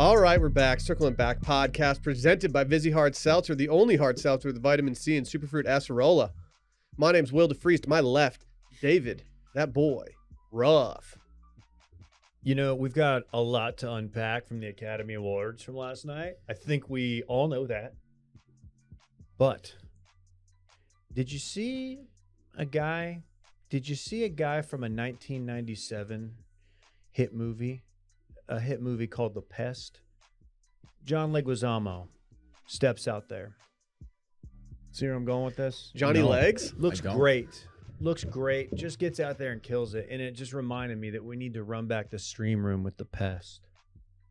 All right, we're back. Circling Back podcast presented by Vizzy Hard Seltzer, the only hard seltzer with vitamin C and superfruit acerola. My name's Will DeFreeze. To my left, David, that boy, Ruff. You know, we've got a lot to unpack from the Academy Awards from last night. I think we all know that. But did you see a guy from a 1997 hit movie? A hit movie called The Pest? John Leguizamo steps out there. See where I'm going with this? Johnny Legs? Looks great. Looks great. Just gets out there and kills it. And it just reminded me that we need to run back the stream room with The Pest.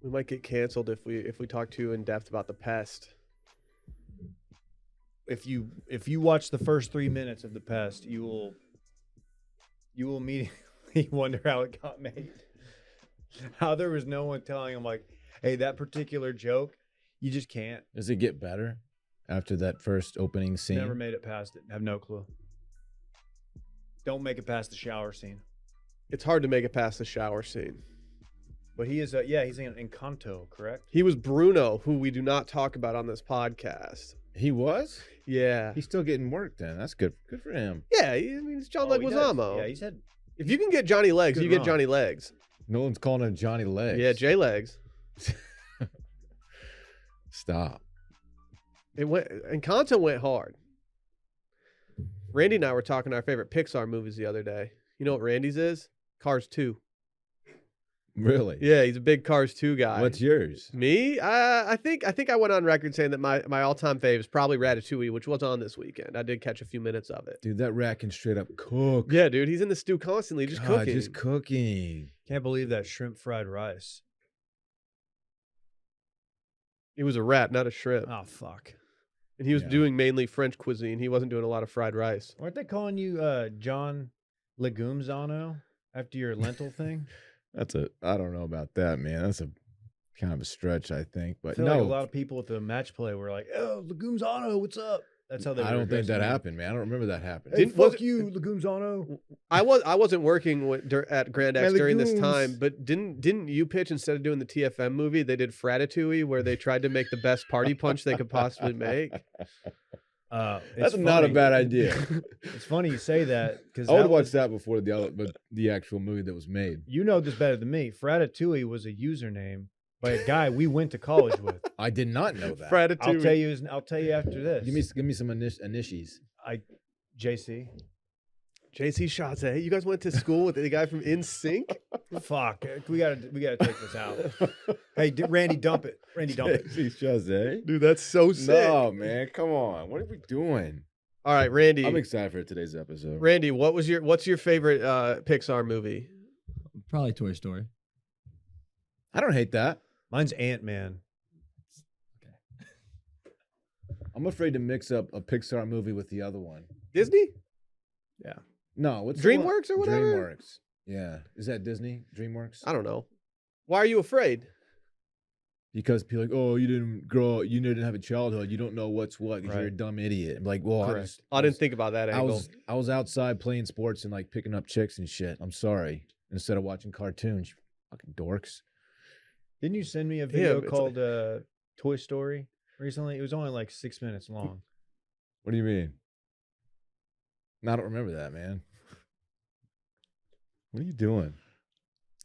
We might get canceled if we talk too in depth about The Pest. If you watch the first 3 minutes of The Pest, you will immediately wonder how it got made. How there was no one telling him, like, hey, that particular joke, you just can't. Does it get better after that first opening scene? Never made it past it. Have no clue. Don't make it past the shower scene. It's hard to make it past the shower scene. But he is, he's in Encanto, correct? He was Bruno, who we do not talk about on this podcast. He was? Yeah. He's still getting work then. That's good. Good for him. Yeah, it's John Leguizamo. Yeah, he's had. If you can get Johnny Legs, Good you get run. Johnny Legs. No one's calling him Johnny Legs. Yeah, J Legs. Stop. Encanto went hard. Randy and I were talking our favorite Pixar movies the other day. You know what Randy's is? Cars 2. Really? Yeah, he's a big Cars 2 guy. What's yours? Me? I think I went on record saying that my all-time fave is probably Ratatouille, which was on this weekend. I did catch a few minutes of it. Dude, that rat can straight up cook. Yeah, dude, he's in the stew constantly, just God, cooking. Just cooking. Can't believe that shrimp fried rice. He was a rat, not a shrimp. Oh, fuck. And he was Yeah. doing mainly French cuisine. He wasn't doing a lot of fried rice. Weren't they calling you John Legumzano after your lentil thing? I don't know about that, man. That's a kind of a stretch, I think. I But feel no, like a lot of people with the match play were like, oh, Legumzano, what's up? That's how they I were don't think that addressing you. happened, man. I don't remember that happening. Hey, Didn't- was fuck it- you, Legumzano. I wasn't working at Grand X My during this legumes. time, but didn't you pitch instead of doing the TFM movie, they did Fratatouille, where they tried to make the best party punch they could possibly make. That's not a bad idea. It's funny you say that because I would watch that before the actual movie that was made. You know this better than me. Fratatouille was a username by a guy we went to college with. I did not know that. Fratatouille. I'll tell you after this. Give me some initials. JC. JC Chazé, you guys went to school with the guy from InSync? Fuck, we gotta take this out. Hey, Randy, dump it. Randy, dump it. Chazé. Dude, that's so sick. No, man, come on. What are we doing? All right, Randy. I'm excited for today's episode. Randy, what's your favorite Pixar movie? Probably Toy Story. I don't hate that. Mine's Ant-Man. I'm afraid to mix up a Pixar movie with the other one. Disney? No, what's the one? DreamWorks or whatever? DreamWorks. Yeah. Is that Disney? DreamWorks? I don't know. Why are you afraid? Because people are like, oh, you didn't grow up, you didn't have a childhood, you don't know what's what because you're a Right. dumb idiot. I'm like, well, Correct. I didn't think about that angle. I was outside playing sports and like picking up chicks and shit. I'm sorry. Instead of watching cartoons, you fucking dorks. Didn't you send me a video it's called Toy Story recently? It was only like 6 minutes long. What do you mean? No, I don't remember that, man. What are you doing?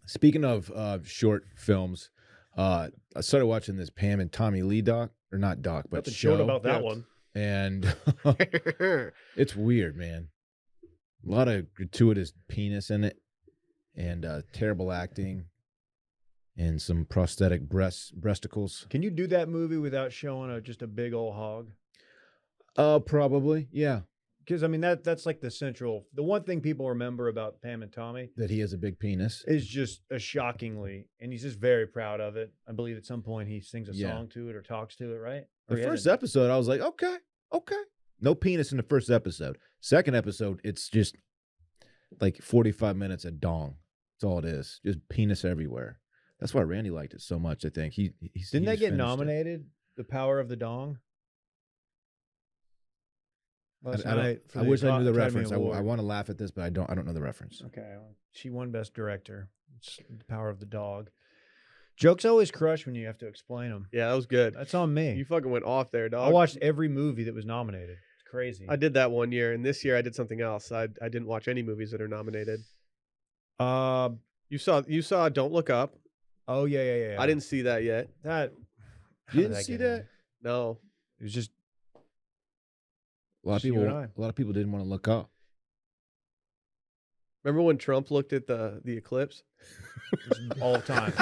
Speaking of short films, I started watching this Pam and Tommy Lee doc, or not doc, but Nothing show. short about that Yeah. one. And it's weird, man. A lot of gratuitous penis in it, and terrible acting, and some prosthetic breasticles. Can you do that movie without showing just a big old hog? Probably, yeah. Because I mean that's like the one thing people remember about Pam and Tommy That he has a big penis. is just a shockingly, and he's just very proud of it. I believe at some point he sings a Yeah. song to it or talks to it, right? The Or he first has episode, I was like, okay. No penis in the first episode. Second episode, it's just like 45 minutes of dong. That's all it is. Just penis everywhere. That's why Randy liked it so much, I think. Didn't Didn't he they just get finished it. nominated? The Power of the Dong. Last night for I the wish I knew the Academy reference. I Award. want to laugh at this, but I don't know the reference. Okay, well, she won Best Director. It's The Power of the Dog. Jokes always crush when you have to explain them. Yeah, that was good. That's on me. You fucking went off there, dog. I watched every movie that was nominated. It's crazy. I did that one year, and this year I did something else. I didn't watch any movies that are nominated. You saw Don't Look Up. Oh yeah. I didn't see that yet. That. You didn't see that? No. It was just A lot of Just you people. and A lot of people didn't want to look up. Remember when Trump looked at the eclipse? all the time.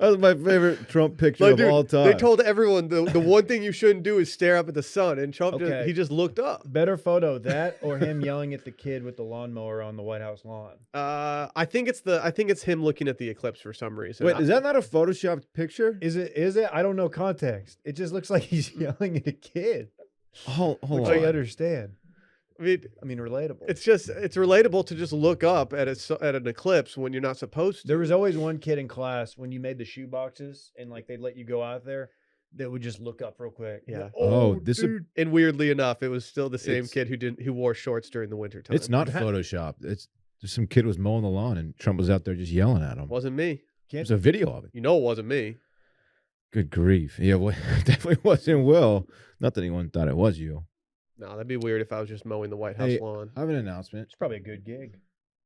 That was my favorite Trump picture Like, of dude, all time. They told everyone the one thing you shouldn't do is stare up at the sun, and Trump Okay. just looked up. Better photo, that or him yelling at the kid with the lawnmower on the White House lawn. I think it's him looking at the eclipse for some reason. Wait, is that not a photoshopped picture? Is it? I don't know context. It just looks like he's yelling at a kid. Hold Which on. I understand. I mean, I mean, relatable. it's relatable to just look up at an eclipse when you're not supposed to. There was always one kid in class when you made the shoe boxes and like they'd let you go out there that would just look up real quick. Yeah. Oh, this is- dude. And weirdly enough, it was still the same It's- kid who wore shorts during the winter time. It's not photoshopped. It's just some kid was mowing the lawn and Trump was out there just yelling at him. Wasn't me. There's a video of it. You know it wasn't me. Good grief. Yeah, well, definitely wasn't Will. Not that anyone thought it was you. No, that'd be weird if I was just mowing the White House Hey, lawn. I have an announcement. It's probably a good gig.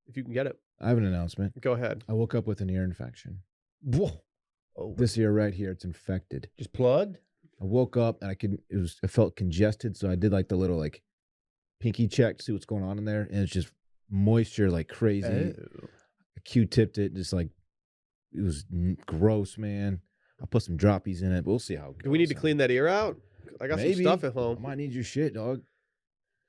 If you can get it, I have an announcement. go ahead. I woke up with an ear infection. Whoa. Oh, This ear right here, it's infected. just plugged? I woke up and I felt congested, so I did like the little like pinky check to see what's going on in there, and it's just moisture like crazy. Oh. I Q-tipped it, just like it was gross, man. I put some droppies in it. We'll see how it goes. Do we need to clean that ear out? I got Maybe. some stuff at I home. might need your shit, dog.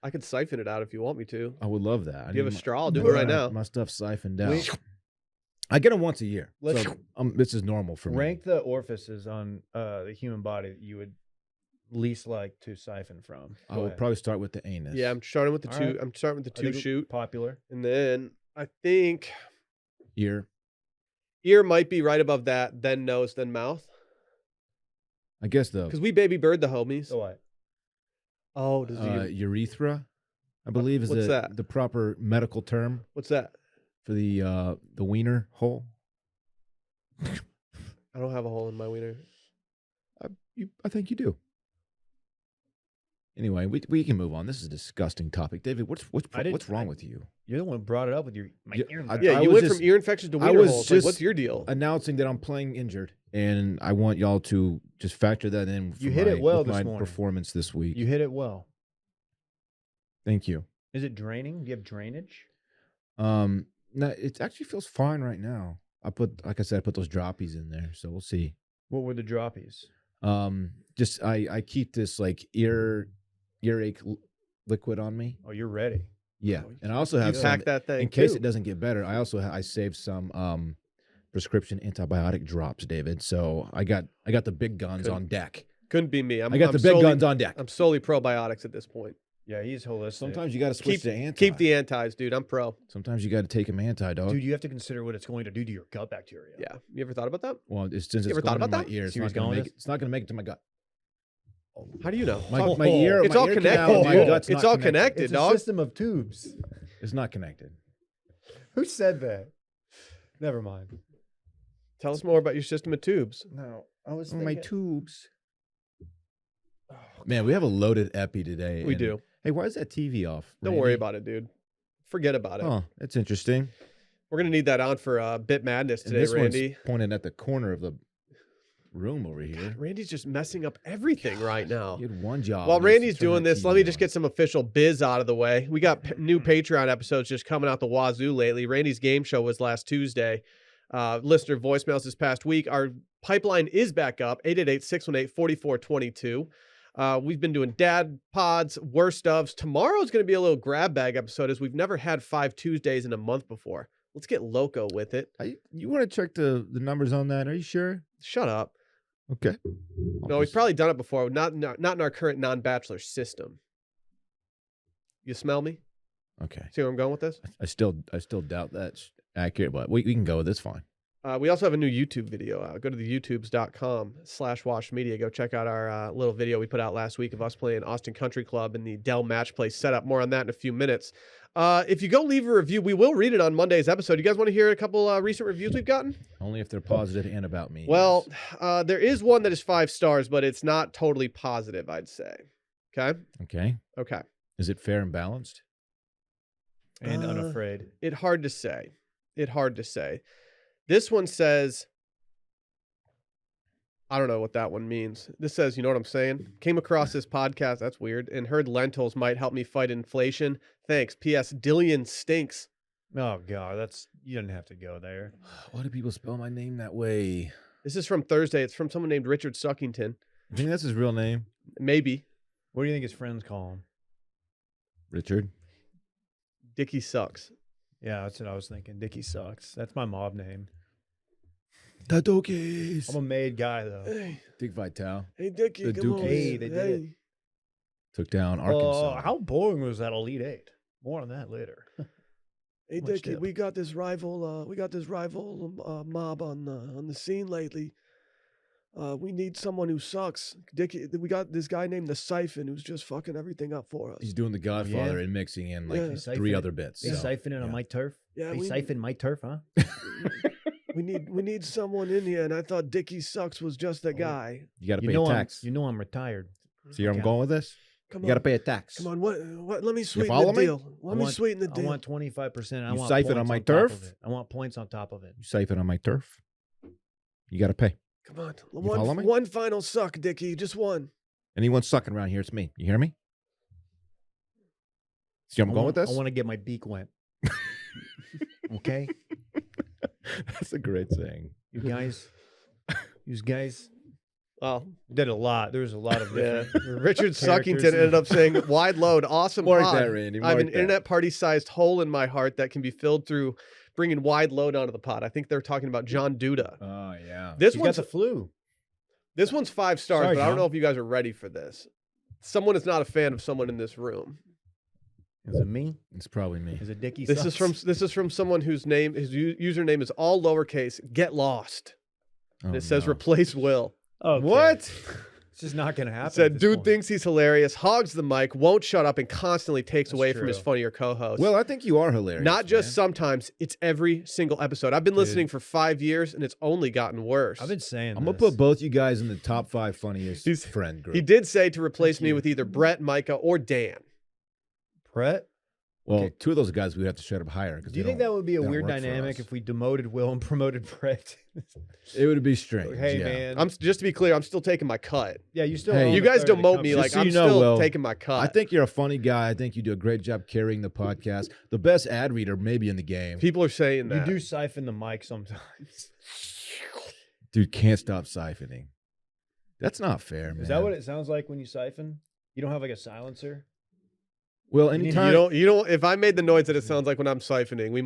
I could siphon it out if you want me to. I would love that. Do you have a straw? I'll do my- it right now. My stuff's siphoned out. I get them once a year. Let's- So this is normal for me. Rank the orifices on the human body that you would least like to siphon from. I Go will ahead. probably start with the anus. Yeah, I'm starting with the All two. right. I'm starting with the I two think shoot, popular. and then I think Ear. ear might be right above that. Then nose, then mouth. I guess the Because we baby bird the homies. So what? Oh, does the urethra, I believe, is what's that? the proper medical term what's that? for the wiener hole. I don't have a hole in my wiener. I think you do. Anyway, we can move on. This is a disgusting topic, David. What's wrong with you? You're the one who brought it up with your Yeah, ear. Yeah, I you was went just- from ear infections to I wiener was holes. Like, just- what's your deal? Announcing that I'm playing injured, and I want y'all to just factor that in. You hit it well with this my morning. performance this week. You hit it well. Thank you. Is it draining? Do you have drainage? No, it actually feels fine right now. Like I said, I put those droppies in there, so we'll see. What were the droppies? Just I keep this like earache liquid on me. Oh, you're ready. Yeah, Oh, and I also You have some pack that thing in case too. it doesn't get better. I also I saved some prescription antibiotic drops, David. So I got the big guns Good. on deck. Couldn't be me. I got the big guns on deck. I'm solely probiotics at this point. Yeah, he's holistic. Sometimes you got to switch to anti. Keep the antis, dude. I'm pro. Sometimes you got to take them anti, dog. Dude, you have to consider what it's going to do to your gut bacteria. Yeah. You ever thought about that? Well, since You it's ever thought going in about my that? ear, it's See where not he's going going to with make it. It's not going to make it to my gut. How do you know? My, all- my ear, it's my all ear connected, canal, my dude. gut's It's not all connected. connected, It's a dog. system of tubes. It's not connected. Who said that? Never mind. Tell us more about your system of tubes. No, I was Oh, thinking. my tubes. Man, we have a loaded epi today. We and- do. Hey, why is that TV off? Don't worry about it, dude. Forget about it. Oh, that's interesting. We're gonna need that on for Bit Madness And today, this Randy. one's pointed at the corner of the room over here. Randy's just messing up everything right now. You had one job. While and it's Randy's turn doing that this, let me TV just on. get some official biz out of the way. We got new Patreon episodes just coming out the wazoo lately. Randy's game show was last Tuesday. Listener voicemails this past week. Our pipeline is back up, 888-618-4422. We've been doing dad pods, worst ofs. Tomorrow's going to be a little grab bag episode as we've never had 5 Tuesdays in a month before. Let's get loco with it. You want to check the numbers on that? Are you sure? Shut up. Okay. No, we've probably done it before. Not in our current non-bachelor system. You smell me? Okay. See where I'm going with this? I still doubt that's accurate, but we can go with this fine. We also have a new YouTube video out. Go to the youtubes.com/washmedia. Go check out our little video we put out last week of us playing Austin Country Club in the Dell Match play setup. More on that in a few minutes. If you go leave a review, we will read it on Monday's episode. You guys want to hear a couple recent reviews we've gotten? Only if they're positive and about me. Well, yes. there is one that is 5 stars, but it's not totally positive, I'd say. Okay? Okay. Okay. Is it fair and balanced? And unafraid. It hard to say. This one says, I don't know what that one means. This says, you know what I'm saying? Came across this podcast, that's weird, and heard lentils might help me fight inflation. Thanks. P.S. Dillian stinks. Oh God, you didn't have to go there. Why do people spell my name that way? This is from Thursday. It's from someone named Richard Suckington. I think that's his real name. Maybe. What do you think his friends call him? Richard. Dickie sucks. Yeah, that's what I was thinking. Dickie sucks. That's my mob name. Tadokis. I'm a made guy though. Hey, Dick Vitale Dickie, The come on. Dookies. Hey, they did it. took down Arkansas. How boring was that Elite Eight? More on that later. Hey, Much Dickie, dip. we got this rival mob on the scene lately. We need someone who sucks. Dickie, we got this guy named the Siphon who's just fucking everything up for us. He's doing the Godfather and mixing in like Yeah. 3 other bits. They so, siphoning on yeah. my turf. Yeah, They we- siphon my turf, huh? we need someone in here, and I thought Dickie sucks was just the guy. You got to You pay know a tax. you know I'm retired. See where I'm Okay. going with this? Come You got to on, pay a tax. come on. What? Let me sweeten follow the me? deal. Let me sweeten the I deal. want 25%. I You want siphon on points my top turf? of it. I want points on top of it. You siphon on my turf. You got to pay. Come on, follow me? one final suck, Dickie, just one. Anyone sucking around here, it's me. You hear me? See where I'm going with this? I want to get my beak wet. Okay, That's a great saying. you guys. Well, Did a lot. There was a lot of yeah. different. Richard Suckington characters. ended up saying, "Wide load, awesome Mark pod. that, Randy. I have Mark an that. internet party-sized hole in my heart that can be filled through bringing wide load onto the pod." I think they're talking about John Duda. Oh, yeah. This He's got one's the flu. this one's 5 stars, Sorry, but I don't John. know if you guys are ready for this. Someone is not a fan of someone in this room. Is it me? It's probably me. Is it Dickie? This is from someone whose username is all lowercase. Get lost, and Oh, it says no. replace Will. Okay. What? It's just not going to happen. It said, at this dude point. thinks he's hilarious, hogs the mic, won't shut up, and constantly takes That's away from his true. funnier co-host. Well, I think you are hilarious. Not just man. sometimes, it's every single episode. I've been listening for 5 years, and it's only gotten worse. I've been saying. I'm going to this. put both you guys in the top 5 funniest He's- friend group. He did say to replace Thank me you. with either Brett, Micah, or Dan. Brett. Well, Okay. 2 of those guys we would have to shut up higher. Do you think that would be a they don't weird work for dynamic us. if we demoted Will and promoted Brett? It would be strange. Hey yeah. man, Just to be clear, I'm still taking my cut. yeah, you still. Hey, own You a guys third of the demote me company. like Just so I'm you know, still Will, taking my cut. I think you're a funny guy. I think you do a great job carrying the podcast. The best ad reader maybe in the game. people are saying you that. do siphon the mic sometimes. Dude can't stop siphoning. That's not fair, man. Is that what it sounds like when you siphon? You don't have like a silencer. Well, need- anytime You don't. If I made the noise that it sounds like when I'm siphoning, we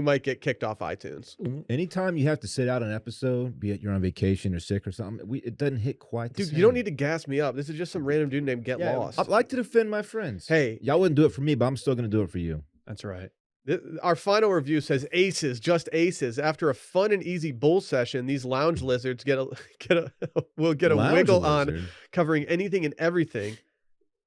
might get kicked off iTunes. anytime you have to sit out an episode, be it you're on vacation or sick or something, it doesn't hit quite the Dude, same. you don't need to gas me up. This is just some random dude named Get Yeah, Lost. I'd like to defend my friends. Hey, Y'all wouldn't do it for me, but I'm still going to do it for you. That's right. Our final review says aces, just aces. After a fun and easy bull session, these lounge lizards will get a Lounge wiggle on, lizard. covering anything and everything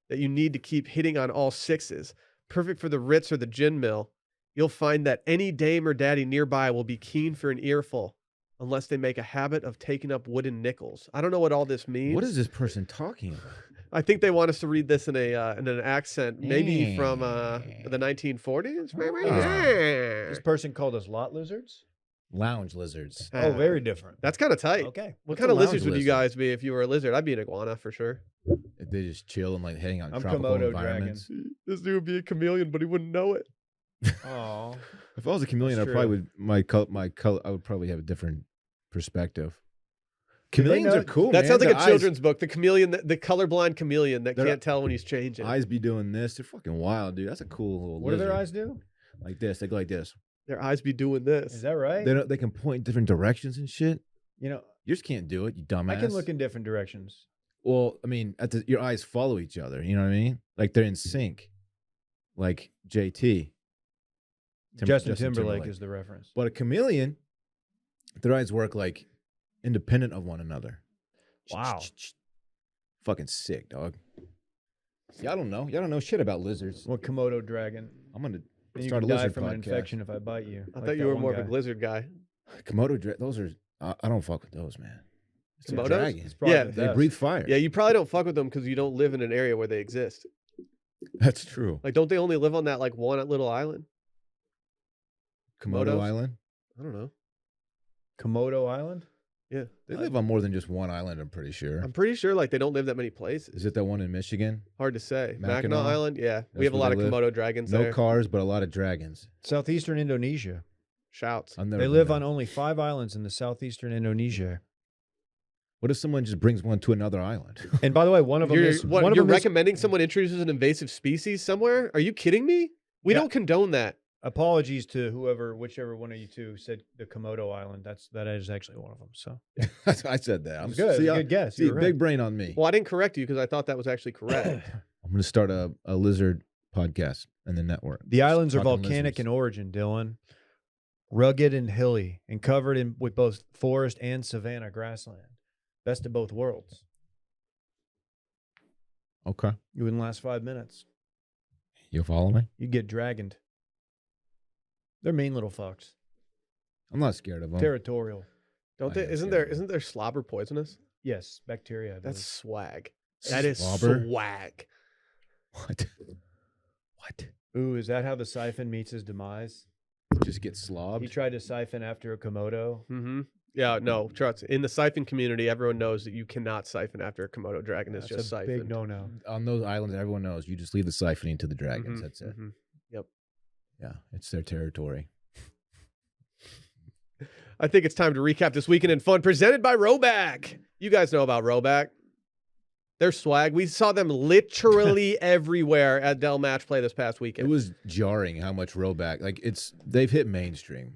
that you need to keep hitting on all 6s. Perfect for the Ritz or the gin mill. You'll find that any dame or daddy nearby will be keen for an earful, unless they make a habit of taking up wooden nickels. I don't know what all this means. What is this person talking about? I think they want us to read this in an accent, maybe from the 1940s, maybe. Oh. This person called us lot lizards. Lounge lizards. Oh, very different. That's kind of tight. Okay. What What's kind a of lounge lizards would you lizard? guys be if you were a lizard? I'd be an iguana for sure. If they just chill and like hang out in I'm tropical Komodo environments. This dude would be a chameleon, but he wouldn't know it. Oh. If I was a chameleon, I That's probably true. would my color. I would probably have a different perspective. Do they Chameleons know- are cool. That man. sounds like Their a eyes- children's book. The chameleon, the colorblind chameleon that Their can't tell when he's changing. eyes be doing this. They're fucking wild, dude. That's a cool little. What do their lizard. eyes do? Like this? They go like this. Their eyes be doing this. Is that right? They can point in different directions and shit. You know, You just can't do it, you dumbass. I can look in different directions. Well, I mean, your eyes follow each other. You know what I mean? Like they're in sync. Like JT. Justin Timberlake is the reference. But a chameleon, their eyes work like independent of one another. Wow. Fucking sick, dog. Y'all don't know. Y'all don't know shit about lizards. What Komodo dragon? I'm gonna. Then you Start can a die lizard from an podcast. infection if I bite you. I like thought you that were one more of guy. a blizzard guy. Those are. I don't fuck with those, man. It's a Komodos? dragon. It's probably Yeah, the They best. breathe fire. Yeah, you probably don't fuck with them because you don't live in an area where they exist. That's true. Like, don't they only live on that like one little island? Komodo Komodos? Island. I don't know. Komodo Island? Yeah, They live on more than just one island. I'm pretty sure. I'm pretty sure like they don't live that many places. Is it that one in Michigan? Hard to say. Mackinac? Mackinac Island? Yeah, we That's have a where lot of they live? Komodo dragons No there. cars, but a lot of dragons. Southeastern Indonesia. Shouts. I've never They been live there. on only 5 islands in the southeastern Indonesia. What if someone just brings one to another island? And by the way, one of them You're, is what, one of you're them is recommending someone introduces an invasive species somewhere? Are you kidding me? We Yeah. don't condone that. apologies to whichever one of you two said the Komodo Island. That is actually one of them. So I said that. I'm it's good. See, It's a good guess. see You were big right. brain on me. Well, I didn't correct you because I thought that was actually correct. I'm going to start a lizard podcast in the network. The Just islands are talking volcanic lizards. in origin, Dylan. Rugged and hilly, and covered with both forest and savanna grassland. Best of both worlds. Okay. You wouldn't last 5 minutes. You follow me? You'd get dragoned. They're mean little fucks. I'm not scared of them. Territorial. Don't I they? am Isn't scared. there slobber poisonous? Yes, bacteria. I That's believe. swag. That is Slobber? swag. What? What? Ooh, is that how the siphon meets his demise? Just get He slobbed? tried to siphon after a Komodo. Mm-hmm. Yeah, no, trust. In the siphon community, everyone knows that you cannot siphon after a Komodo dragon is That's just a siphoned. big no-no. On those islands, everyone knows you just leave the siphoning to the dragons. Mhm, That's it. mhm. Yeah, it's their territory. I think it's time to recap this weekend in fun presented by Roback. You guys know about Roback. They're swag. We saw them literally everywhere at Dell Match play this past It weekend. was jarring how much Roback, like they've hit mainstream.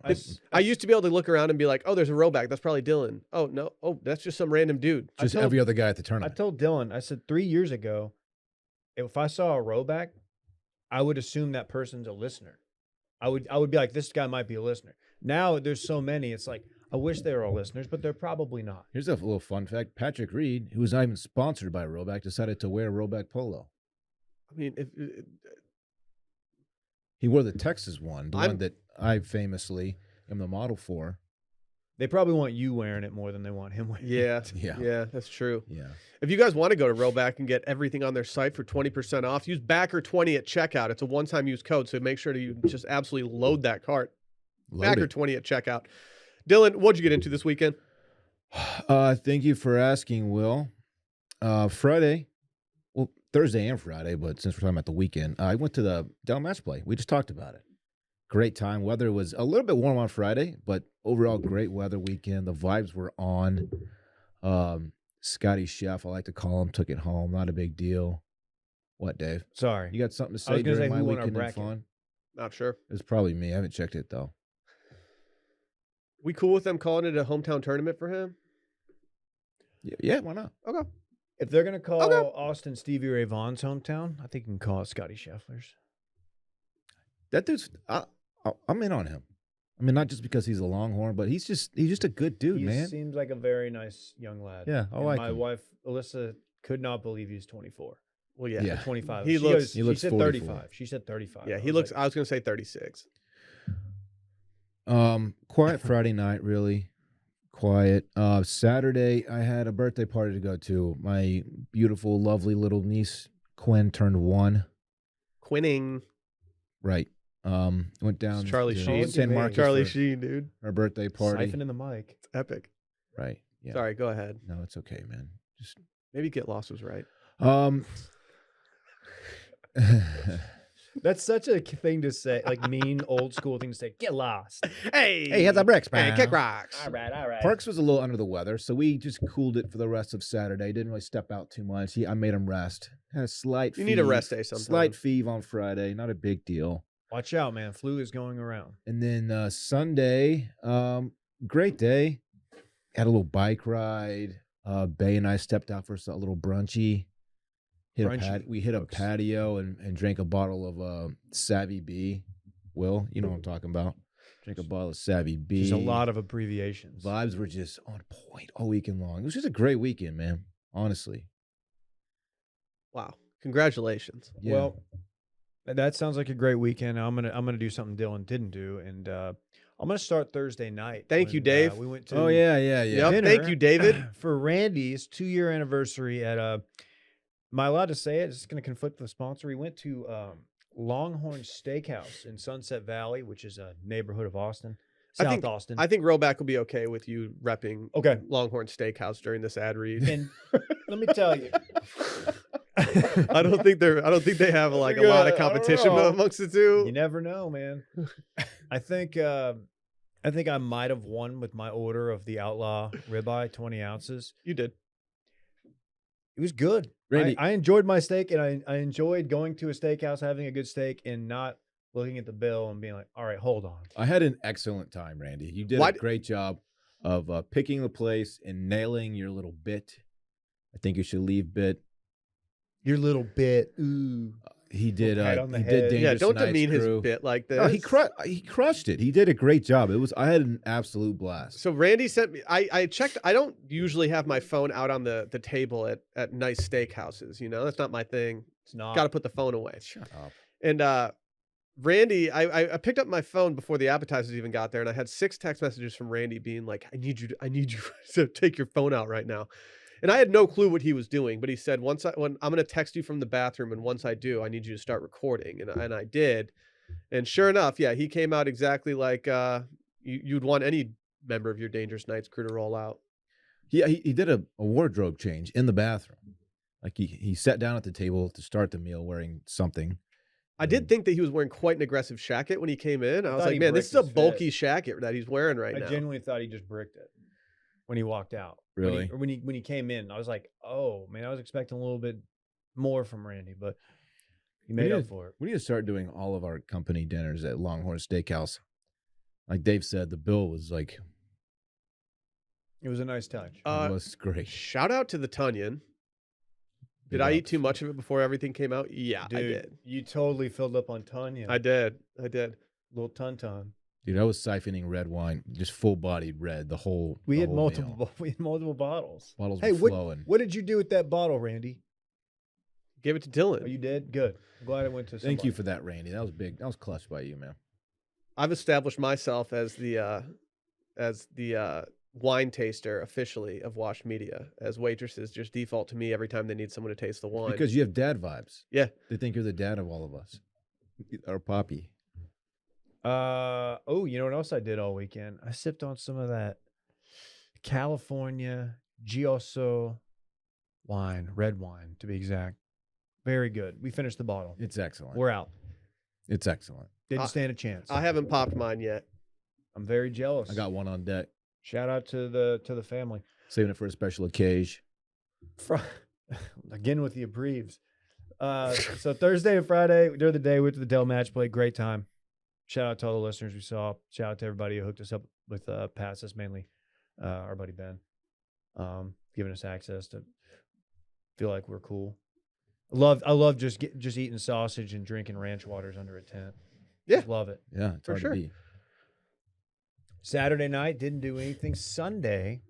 I used to be able to look around and be like, oh, there's a Roback. That's probably Dylan. Oh, no. Oh, that's just some random dude. Just told- every other guy at the I tournament. told Dylan, I said 3 years ago, if I saw a rowback, I would assume that person's a listener. I would be like, this guy might be a listener. Now there's so many, it's like, I wish they were all listeners, but they're probably not. Here's a little fun fact. Patrick Reed, who was not even sponsored by Roback, decided to wear Roback polo. I mean, He wore the Texas one, the I'm- one that I famously am the model for. They probably want you wearing it more than they want him wearing it. yeah, Yeah. yeah, that's true. Yeah. If you guys want to go to Roback and get everything on their site for 20% off, use Backer20 at checkout. It's a one-time use code, so make sure to you just absolutely load that cart. Loaded. Backer20 at checkout. Dylan, what'd you get into this weekend? Thank you for asking, Will. Friday, well, Thursday and Friday, but since we're talking about the weekend, I went to the Dell Match play. We just talked about it. Great time. Weather was a little bit warm on Friday, but overall great weather weekend. The vibes were on. Scotty Chef, I like to call him, took it home. Not a big deal. What, Dave? Sorry. You got something to I was say gonna during say my who won our weekend in bracket. fun? Not sure. It was probably me. I haven't checked it though. We cool with them calling it a hometown tournament for him? Yeah, why not? Okay. If they're going to call Okay. Austin Stevie Ray Vaughan's hometown, I think you can call it Scotty Scheffler's. That dude's. I'm in on him. I mean, not just because he's a Longhorn, but he's just a good dude, He man. seems like a very nice young lad. Yeah, I And like my him. wife, Alyssa, could not believe he's 24. Well, yeah. Yeah. 25. He She looks- goes- he looks she said 44. 35. She said 35. Yeah, I he was looks, like, I was going to say 36. Quiet Friday night, really quiet. Saturday, I had a birthday party to go to. My beautiful, lovely little niece Quinn turned 1. Quinning. Right. Went down Charlie to Sheen. San Marcos Charlie for Sheen, dude. her birthday party. Siphon in the mic. It's epic. Right. Yeah. Sorry, go ahead. No, it's okay, man. Just Maybe Get Lost was right. That's such a thing to say, like mean old school thing to say. Get lost. Hey! Hey, how's the bricks, Hey, man? kick rocks. All right, all right. Parks was a little under the weather, so we just cooled it for the rest of Saturday. Didn't really step out too much. I made him rest. Had a slight You need a fever- rest day sometime. Slight fever on Friday. Not a big deal. Watch out, man. Flu is going around. And then Sunday, great day. Had a little bike ride. Bay and I stepped out for a little brunchy. Brunchy, We hit a folks. patio and drank a bottle of Savvy B. Will, you know what I'm talking about. Drink a bottle of Savvy B. There's a lot of abbreviations. Vibes were just on point all weekend long. It was just a great weekend, man. Honestly. Wow. Congratulations. Yeah. Well, That sounds like a great weekend. I'm gonna do something Dylan didn't do, and I'm gonna start Thursday night. Thank you, when, Dave. We went to Oh yeah. Yep. dinner Thank you, David. for Randy's 2-year anniversary at Am I allowed to say it? It's going to conflict with the sponsor. We went to Longhorn Steakhouse in Sunset Valley, which is a neighborhood of Austin, South Austin. I think Roback will be okay with you repping Okay. Longhorn Steakhouse during this ad read. And let me tell you, I don't think they have like a lot of competition know. amongst the two. you never know, man. I think I might have won with my order of the Outlaw ribeye, 20 ounces. You did. It was good. Randy- I enjoyed my steak, and I enjoyed going to a steakhouse, having a good steak, and not looking at the bill and being like, all right, hold on. I had an excellent time, Randy. You did Why a d- great job of picking the place and nailing your little bit. I think you should leave bit. Your little bit. Ooh. He did. pat on the He head. did. Yeah, Dangerous Yeah, don't Nights demean crew. his bit like this. No, he crushed it. He did a great job. I had an absolute blast. So Randy sent me. I checked. I don't usually have my phone out on the table at nice steakhouses. You know, that's not my thing. It's not. Got to put the phone away. Shut up. And Randy, I picked up my phone before the appetizers even got there, and I had 6 text messages from Randy being like, I need you to take your phone out right now. And I had no clue what he was doing, but he said, when I'm going to text you from the bathroom, and once I do, I need you to start recording. And I did. And sure enough, yeah, he came out exactly like you'd want any member of your Dangerous Nights crew to roll out. Yeah, he did a wardrobe change in the bathroom. Like he sat down at the table to start the meal wearing something. I did think that he was wearing quite an aggressive shacket when he came in. I was thought like, he man, this is bricked a his bulky shacket that he's wearing right I now. genuinely thought he just bricked it when he walked out. Really? When he came in, I was like, oh man, I was expecting a little bit more from Randy, but he made up for it. We need to start doing all of our company dinners at Longhorn Steakhouse. Like Dave said, the bill was like It was a nice touch. it was great. Shout out to the Tunyon. Did Big I eat ups. too much of it before everything came out? Yeah, Dude, I did. you totally filled up on Tanya. I did. Little ton. Dude, I was siphoning red wine, just full-bodied red, the whole. We the had whole multiple. meal. We had multiple bottles. Bottles Hey, were flowing. what did you do with that bottle, Randy? Gave it to Dylan. Oh, you did. Good. I'm glad I went to. Thank you somebody. for that, Randy. That was big. That was clutch by you, man. I've established myself as the wine taster officially of Washed Media, as waitresses just default to me every time they need someone to taste the wine. Because you have dad vibes. Yeah. They think you're the dad of all of us. Or Poppy. Oh, you know what else I did all weekend? I sipped on some of that California Giosso wine, red wine to be exact. Very good. We finished the bottle. It's excellent. We're out. It's excellent. Didn't stand a chance. I haven't popped mine yet. I'm very jealous. I got one on deck. Shout out to the family. Saving it for a special occasion. Again with the abbreves. So Thursday and Friday during the day, we went to the Dell Match, played great time. Shout out to all the listeners we saw. Shout out to everybody who hooked us up with passes, mainly our buddy Ben, giving us access to feel like we're cool. I love just eating sausage and drinking ranch waters under a tent. Yeah. Just love it. Yeah, it's For hard sure. to beat. Saturday night, didn't do anything. Sunday,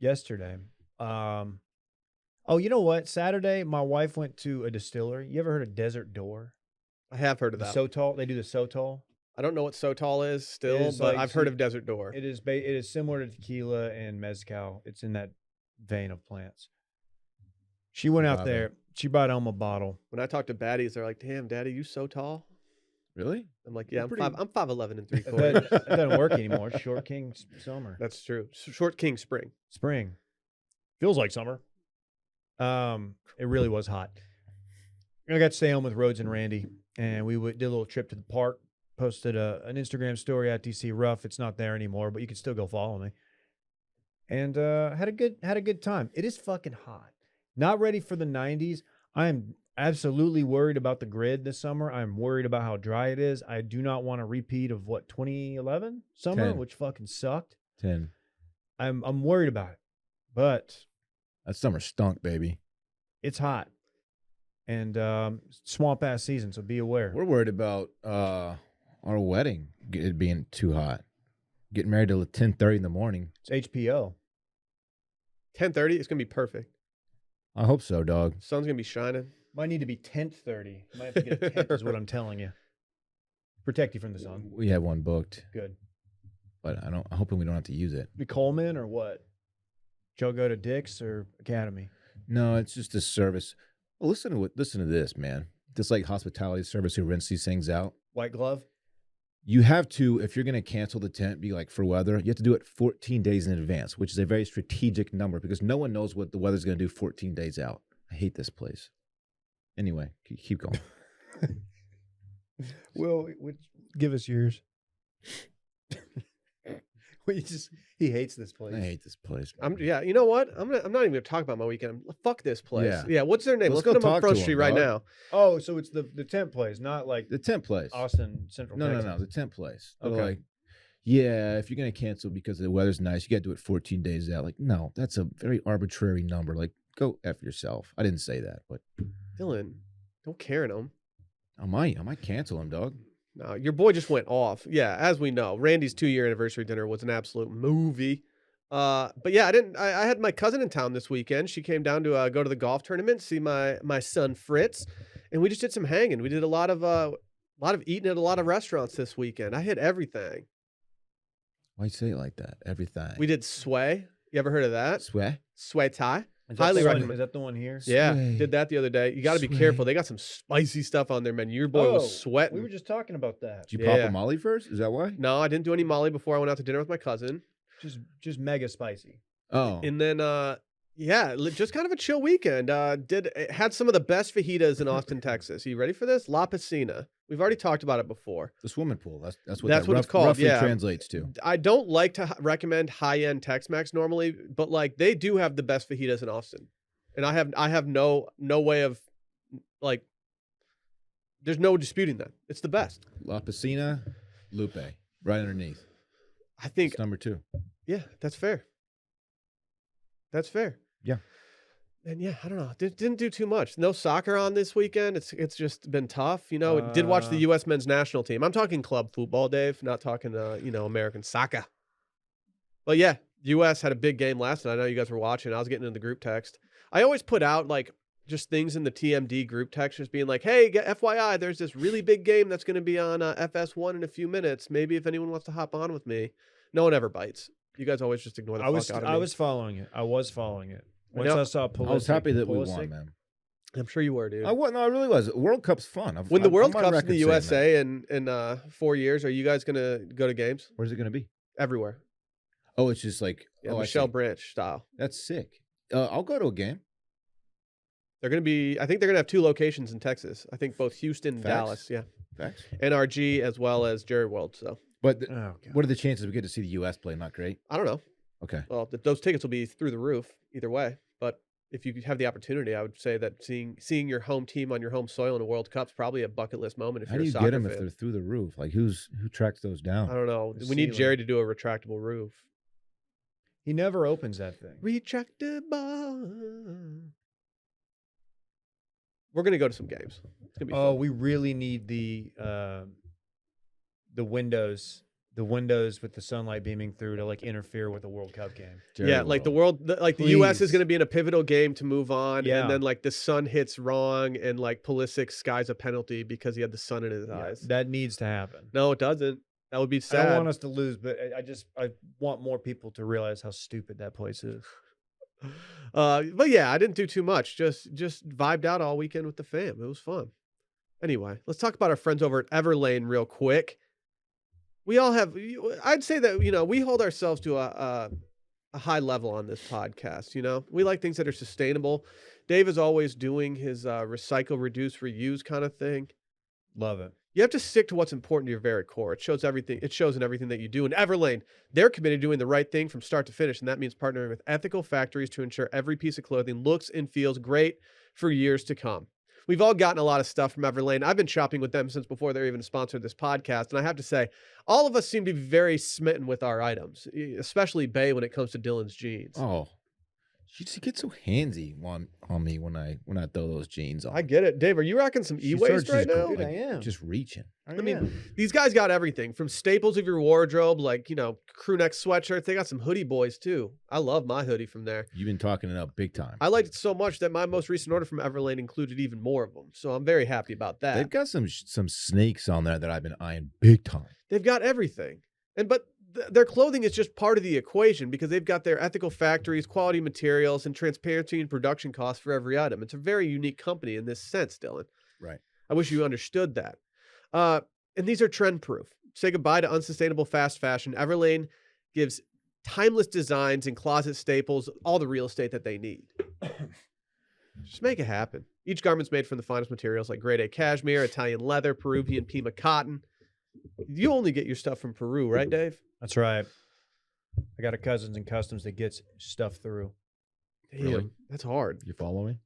yesterday. Oh, you know what? Saturday, my wife went to a distillery. You ever heard of Desert Door? I have heard of The that. Sotol. They do the Sotol. I don't know what Sotol is still, is but like- I've heard of Desert Door. It is similar to tequila and mezcal. It's in that vein of plants. She went out Agave. there. She brought home a bottle. When I talk to baddies, they're like, "Damn, Daddy, you so tall." Really? I'm like, "Yeah, I'm pretty- 5'11" and 3/4." That doesn't work anymore. It's Short King Summer. That's true. Short King Spring. Spring. Feels like summer. It really was hot. I got to stay home with Rhodes and Randy, and we did a little trip to the park. Posted an Instagram story at DC Rough. It's not there anymore, but you can still go follow me. And had a good time. It is fucking hot. Not ready for the 90s. I am absolutely worried about the grid this summer. I'm worried about how dry it is. I do not want a repeat of 2011 summer, 10. which fucking sucked. 10. I'm worried about it, but That summer stunk, baby. it's hot and swamp ass season. So be aware. We're worried about our wedding it being too hot. Getting married till 10:30 in the morning. It's HPO. 10:30. It's gonna be perfect. I hope so, dog. Sun's gonna be shining. Might need to be tent 30. Might have to get a tent, is what I'm telling you. Protect you from the sun. We have one booked, Good. but I'm hoping we don't have to use it. Be Coleman or what? Joe go to Dick's or Academy? No, it's just a service. Well, listen to this, man. This like hospitality service who rents these things out. White glove? You have to, if you're going to cancel the tent, be like for weather, you have to do it 14 days in advance, which is a very strategic number because no one knows what the weather's going to do 14 days out. I hate this place. Anyway, keep going. Will, give us yours. He hates this place. I hate this place. Yeah, you know what? I'm not even gonna talk about my weekend. Fuck this place. Yeah. Yeah, what's their name? Let's Let's go put them on talk Front to Street 'em, right dog. now. Oh, so it's the tent place, not like The tent place. Austin Central Texas. No, the tent place. They're Okay. like, yeah, if you're going to cancel because the weather's nice, you got to do it 14 days out. Like, no, that's a very arbitrary number. Like, go F yourself. I didn't say that, but Dylan, don't Karen them. I might cancel him, dog. No, your boy just went off. Yeah, as we know, Randy's 2-year anniversary dinner was an absolute movie. But yeah, I had my cousin in town this weekend. She came down to go to the golf tournament, see my son Fritz, and we just did some hanging. We did a lot of eating at a lot of restaurants this weekend. I hit everything. Why you say it like that? Everything. We did sway. You ever heard of that? Sway? Sway Thai. Is Highly the one- recommend. Is that the one here? Yeah, Sway. did that the other day. You got to be Sway. careful. They got some spicy stuff on their menu. Your boy was sweating. We were just talking about that. Did you pop Yeah. a Molly first? Is that why? No, I didn't do any Molly before I went out to dinner with my cousin. Just mega spicy. Oh. And then, just kind of a chill weekend. Had some of the best fajitas in Austin, Texas. You ready for this? La Piscina. We've already talked about it before. The swimming pool. That's what That's that what it's called, roughly yeah. translates to. I don't like to recommend high-end Tex-Mex normally, but like they do have the best fajitas in Austin. And I have no way of like there's no disputing that. It's the best. La Piscina, Lupe, right underneath. I think It's number 2. yeah, that's fair. That's fair. Yeah. And yeah, I don't know. Didn't do too much. No soccer on this weekend. It's just been tough. You know, did watch the U.S. men's national team. I'm talking club football, Dave, not talking, American soccer. But yeah, U.S. had a big game last night. I know you guys were watching. I was getting into the group text. I always put out like just things in the TMD group text, just being like, hey, FYI, there's this really big game that's going to be on FS1 in a few minutes. Maybe if anyone wants to hop on with me. No one ever bites. You guys always just ignore the fuck out of me. I was following it. Once know. I saw Pulisic. I was happy that we Pulisic- won, man. I'm sure you were, dude. I really was. World Cup's fun. When the World I'm on Cup's in record the saying that. USA in 4 years, are you guys going to go to games? Where's it going to be? Everywhere. Oh, it's just like, Yeah, I Michelle see. Branch style. That's sick. I'll go to a game. I think they're going to have 2 locations in Texas. I think both Houston and Facts. Dallas. Yeah. Facts. NRG as well as Jerry World. So But Oh, God. what are the chances we get to see the U.S. play? Not great. I don't know. Okay. Well, those tickets will be through the roof either way. But if you have the opportunity, I would say that seeing your home team on your home soil in a World Cup's probably a bucket list moment. If How you're do a you soccer get them fan. if they're through the roof? Like who tracks those down? I don't know. The We need ceiling. Jerry to do a retractable roof. He never opens that thing. Retractable. We're gonna go to some games. It's gonna be Oh, fun. we really need the windows with the sunlight beaming through to like interfere with the World Cup game. Yeah, like the U.S. is Please. going to be in a pivotal game to move on, Yeah. and then like the sun hits wrong, and like Pulisic skies a penalty because he had the sun in his eyes. That needs to happen. No, it doesn't. That would be I sad. don't want us to lose, but I want more people to realize how stupid that place is. But yeah, I didn't do too much. Just vibed out all weekend with the fam. It was fun. Anyway, let's talk about our friends over at Everlane real quick. We all have. I'd say that we hold ourselves to a high level on this podcast. We like things that are sustainable. Dave is always doing his recycle, reduce, reuse kind of thing. Love it. You have to stick to what's important to your very core. It shows everything. It shows in everything that you do. And Everlane, they're committed to doing the right thing from start to finish, and that means partnering with ethical factories to ensure every piece of clothing looks and feels great for years to come. We've all gotten a lot of stuff from Everlane. I've been shopping with them since before they're even sponsored this podcast, and I have to say, all of us seem to be very smitten with our items, especially Bay when it comes to Dylan's jeans. Oh, She gets so handsy on me when I throw those jeans on. I get it. Dave, are you rocking some She e-waste starts right just now? Dude, I am. Just reaching. I mean, these guys got everything from staples of your wardrobe, like, crew neck sweatshirts. They got some hoodie boys too. I love my hoodie from there. You've been talking it up big time. I liked it so much that my most recent order from Everlane included even more of them. So I'm very happy about that. They've got some snakes on there that I've been eyeing big time. They've got everything. But their clothing is just part of the equation because they've got their ethical factories, quality materials, and transparency in production costs for every item. It's a very unique company in this sense, Dylan. Right. I wish you understood that. And these are trend proof. Say goodbye to unsustainable fast fashion. Everlane gives timeless designs and closet staples all the real estate that they need. Just make it happen. Each garment's made from the finest materials like grade A cashmere, Italian leather, Peruvian Pima cotton. You only get your stuff from Peru, right, Dave? That's right. I got a Cousins and Customs that gets stuff through. Damn, Really? that's hard. You follow me?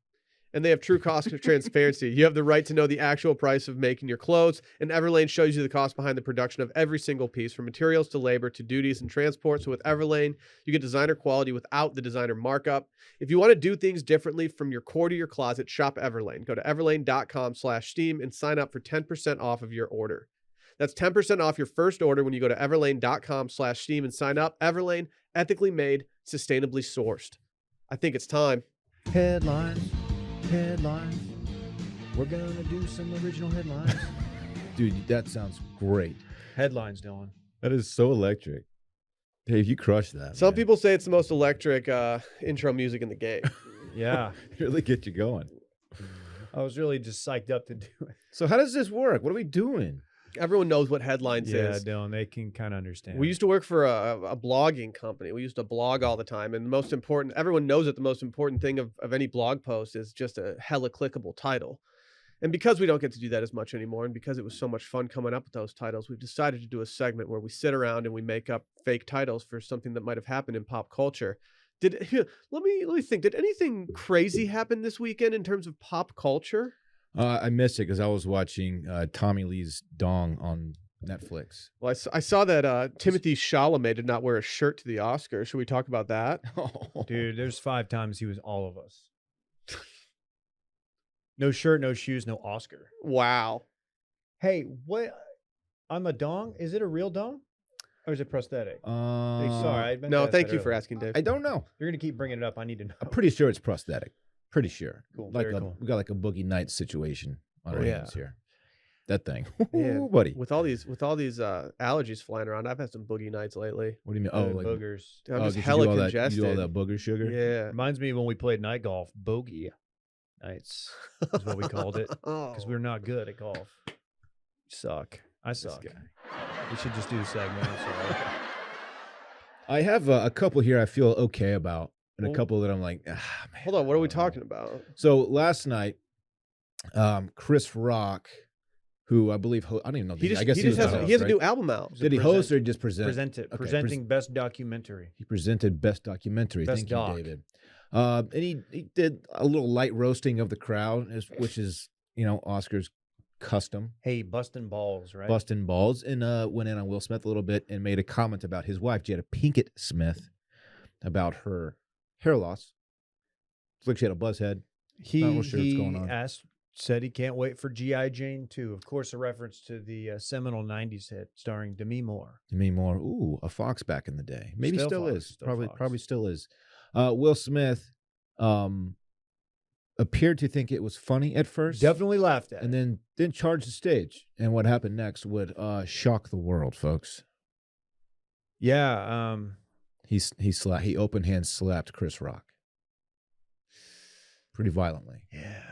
And they have true cost transparency. You have the right to know the actual price of making your clothes, and Everlane shows you the cost behind the production of every single piece, from materials to labor to duties and transport. So with Everlane, you get designer quality without the designer markup. If you want to do things differently from your core to your closet, shop Everlane. Go to everlane.com/steam and sign up for 10% off of your order. That's 10% off your first order when you go to everlane.com/steam and sign up. Everlane, ethically made, sustainably sourced. I think it's time. Headlines. We're going to do some original headlines. Dude, that sounds great. Headlines, Dylan. That is so electric. Dave, you crushed that. Some man. people say it's the most electric intro music in the game. Yeah. really get you going. I was really just psyched up to do it. So how does this work? What are we doing? Everyone knows what headlines Yeah, is. Dylan, they can kind of understand. We used to work for a blogging company. We used to blog all the time. And the most important, everyone knows that the most important thing of any blog post is just a hella clickable title. And because we don't get to do that as much anymore, and because it was so much fun coming up with those titles, we've decided to do a segment where we sit around and we make up fake titles for something that might have happened in pop culture. Let me think. Did anything crazy happen this weekend in terms of pop culture? I missed it because I was watching Tommy Lee's Dong on Netflix. Well, I saw that Timothy Chalamet did not wear a shirt to the Oscars. Should we talk about that? Dude, there's 5 times he was all of us. No shirt, no shoes, no Oscar. Wow. Hey, what? I'm a dong? Is it a real dong? Or is it prosthetic? Hey, sorry. I meant to No, ask thank that you for earlier. asking, Dave. I don't know. You're going to keep bringing it up. I need to know. I'm pretty sure it's prosthetic. Pretty sure. Cool, Like very cool. we got like a Boogie Nights situation on our Oh, yeah. hands here. That thing. Man, Ooh, buddy. With all these allergies flying around, I've had some boogie nights lately. What do you mean? Oh, like boogers. Dude, I'm oh, just 'cause you hella do all that- congested. You do all that booger sugar? Yeah. Reminds me of when we played night golf. Bogey nights is what we called it. Oh. Because we're not good at golf. We suck. I suck. We should just do the segment. I'm sorry. I have a couple here I feel okay about, and a Well- couple that I'm like, man. Hold on, what are we I don't know. talking about? So last night, Chris Rock, who I believe I don't even know. He just, I guess he he just was has the a, host, he has a right? new album out. Did he host or just present? Present it. Okay, Presenting best documentary. He presented best documentary. Best Thank doc. you, David. And he did a little light roasting of the crowd, which is Oscar's custom, Hey, busting balls, right? busting balls, and went in on Will Smith a little bit and made a comment about his wife, Jada Pinkett Smith, about her hair loss. It's like she had a buzz head. He, Not real sure what's going on. Said he can't wait for G.I. Jane 2. Of course, a reference to the seminal 90s hit starring Demi Moore. Demi Moore, ooh, a Fox back in the day. Maybe Still still Fox, is. still Probably Fox. still is. Will Smith appeared to think it was funny at first. Definitely laughed at And it. then charged the stage. And what happened next would shock the world, folks. Yeah. He open hand slapped Chris Rock pretty violently. Yeah.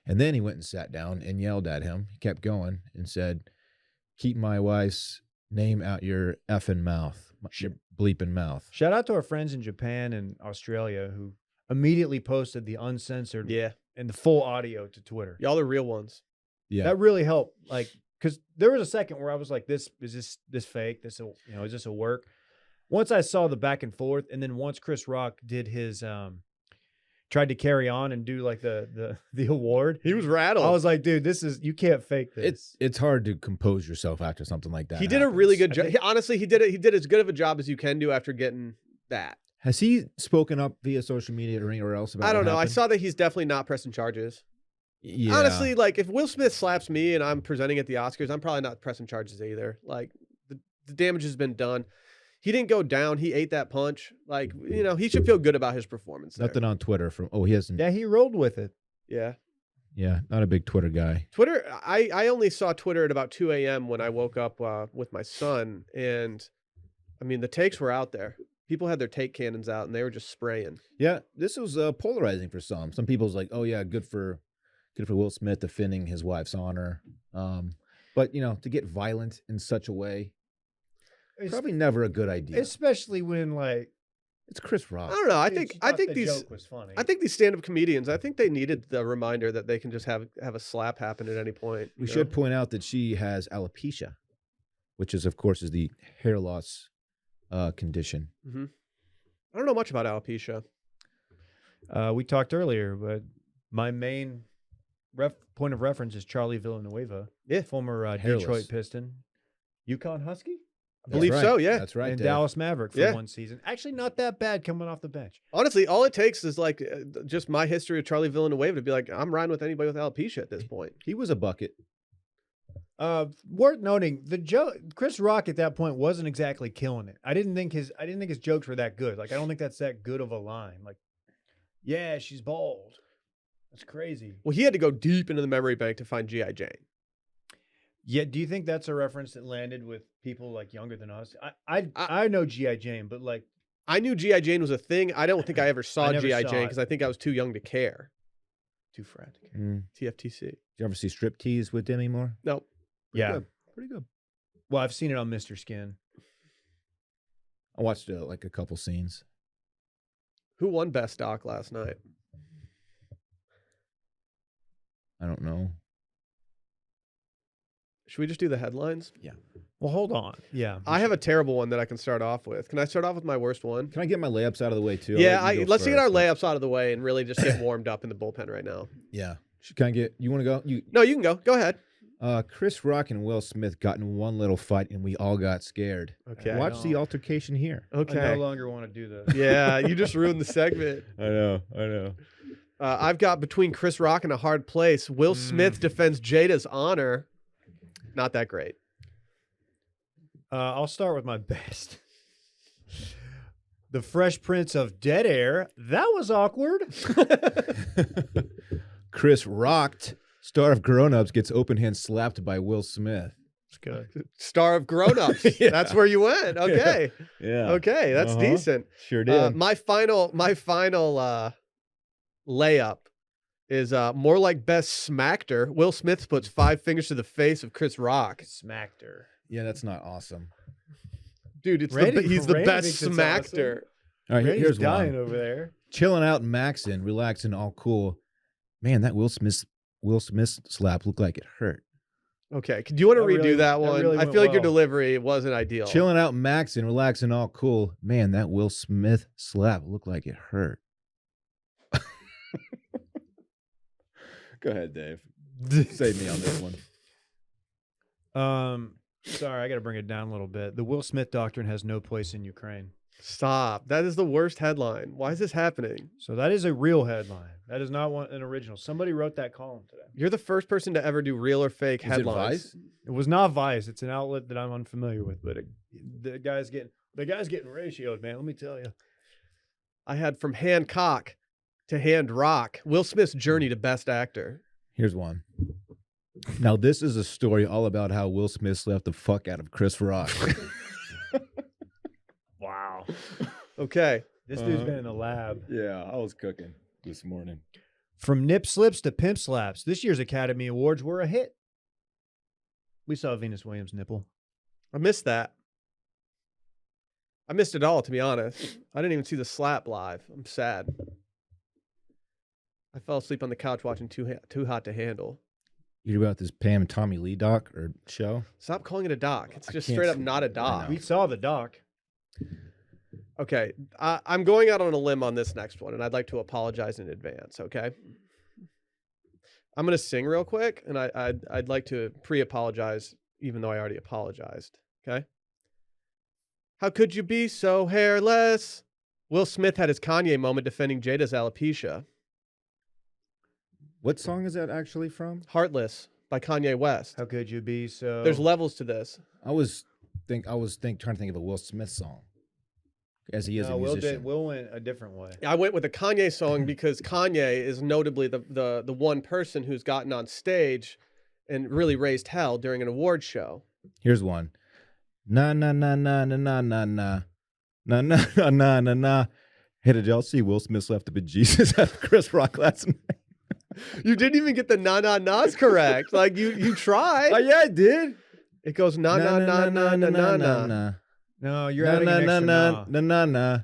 And then he went and sat down and yelled at him. He kept going and said, "Keep my wife's name out your effing mouth, your bleeping mouth." Shout out to our friends in Japan and Australia who immediately posted the uncensored Yeah. and the full audio to Twitter. Y'all are real ones. Yeah. That really helped. Like, because there was a second where I was like, "This is this fake? Is this a work?" Once I saw the back and forth, and then once Chris Rock did his tried to carry on and do like the award, He was rattled. I was like, "Dude, you can't fake this." It's hard to compose yourself after something like that. He did a really good happens. job. Honestly, he did as good of a job as you can do after getting that. Has he spoken up via social media or anywhere else about I don't what know. I happened? saw that he's definitely not pressing charges. Yeah. Honestly, like if Will Smith slaps me and I'm presenting at the Oscars, I'm probably not pressing charges either. Like the damage has been done. He didn't go down. He ate that punch. Like, he should feel good about his performance there. Nothing on Twitter from. Oh, he hasn't. Yeah, he rolled with it. Yeah. Yeah, not a big Twitter guy. Twitter, I only saw Twitter at about 2 a.m. when I woke up with my son. And I mean, the takes were out there. People had their take cannons out and they were just spraying. Yeah, this was polarizing for some. Some people's like, oh yeah, good for Will Smith defending his wife's honor. But to get violent in such a way, probably never a good idea. Especially when like It's Chris Rock. I don't know. I dude, think she I thought think the these joke was funny. I think these stand-up comedians, I think they needed the reminder that they can just have a slap happen at any point. We should point out that she has alopecia, which is, of course, the hair loss condition. Mm-hmm. I don't know much about alopecia. We talked earlier, but my main point of reference is Charlie Villanueva, former Hairless. Detroit Piston, Yukon Husky, I believe so, yeah. That's right. and Dave. Dallas Maverick for Yeah. one season. Actually, not that bad coming off the bench. Honestly, all it takes is like just my history of Charlie Villanueva to be like, I'm riding with anybody with alopecia at this point. He was a bucket. Worth noting, the joke Chris Rock at that point wasn't exactly killing it. I didn't think his jokes were that good. Like, I don't think that's that good of a line. Like, yeah, she's bald. That's crazy. Well, he had to go deep into the memory bank to find G.I. Jane. Yeah, do you think that's a reference that landed with people like younger than us? I know G.I. Jane, but like I knew G.I. Jane was a thing. I don't think I ever saw never G.I. saw Jane it. because I think I was too young to care. Too frantic. TFTC. Did you ever see Striptease with Demi Moore? Nope. yeah. Good. Pretty good. Well, I've seen it on Mr. Skin. I watched like a couple scenes. Who won Best Doc last night? I don't know. Should we just do the headlines? Well, hold on. Yeah, I have a terrible one that I can start off with. Can I start off with my worst one? Can I get my layups out of the way too? Yeah, I'll let you go let's get our first. layups out of the way and really just get warmed up in the bullpen right now. Yeah. Can I get? You want to go? No, you can go. Go ahead. Chris Rock and Will Smith got in one little fight, and we all got scared. Okay. Watch the altercation here. I no Okay. longer want to do this. Yeah, you just ruined the segment. I know. I've got between Chris Rock and a hard place. Will Smith defends Jada's honor. Not that great. I'll start with my best. The Fresh Prince of Dead Air. That was awkward. Chris Rocked, star of Grown Ups, gets open hand slapped by Will Smith. It's good. Star of Grown Ups. Yeah. That's where you went. Okay. Yeah. Okay, that's decent. Sure did. My final layup is more like best smackter. Will Smith puts 5 fingers to the face of Chris Rock. Smacked her. Yeah, that's not awesome. Dude, he's Randy the best thinks it's smackter. All right, Randy's here's dying one. over there. Chilling out, maxing, relaxing, all cool. Man, that Will Smith slap looked like it hurt. Okay, do you want to That redo really- that that one? really I went feel like your well. delivery wasn't ideal. Chilling out, maxing, relaxing, all cool. Man, that Will Smith slap looked like it hurt. Go ahead, Dave. Save me on this one. Sorry, I got to bring it down a little bit. The Will Smith doctrine has no place in Ukraine. Stop. That is the worst headline. Why is this happening? So that is a real headline. That is not an original. Somebody wrote that column today. You're the first person to ever do real or fake Is it headlines. Vice? It was not Vice. It's an outlet that I'm unfamiliar with, but the guy's getting ratioed, man. Let me tell you. I had from Hancock to Hand Rock. Will Smith's journey to best actor. Here's one. Now, this is a story all about how Will Smith slapped the fuck out of Chris Rock. Wow. Okay. This dude's been in the lab. Yeah, I was cooking this morning. From nip slips to pimp slaps, this year's Academy Awards were a hit. We saw Venus Williams' nipple. I missed that. I missed it all, to be honest. I didn't even see the slap live. I'm sad. I fell asleep on the couch watching Too Hot to Handle. You hear about this Pam and Tommy Lee doc or show? Stop calling it a doc. It's I just can't straight up see- not a I doc. We saw the doc. Okay, I'm going out on a limb on this next one, and I'd like to apologize in advance. Okay, I'm gonna sing real quick, and I'd like to pre-apologize, even though I already apologized. Okay. How could you be so hairless? Will Smith had his Kanye moment defending Jada's alopecia. What song is that actually from? Heartless by Kanye West. How could you be so? There's levels to this. I was trying to think of a Will Smith song, as he is a musician. Will went a different way. I went with a Kanye song because Kanye is notably the one person who's gotten on stage and really raised hell during an award show. Here's one. Na na na na na na na na na na na na na na. Hey, did y'all see Will Smith left up at Jesus at Chris Rock last night? You didn't even get the na-na-nas correct. Like, you tried. Oh, yeah, I did. It goes na-na-na-na-na-na-na. No, you're adding an extra na. Na.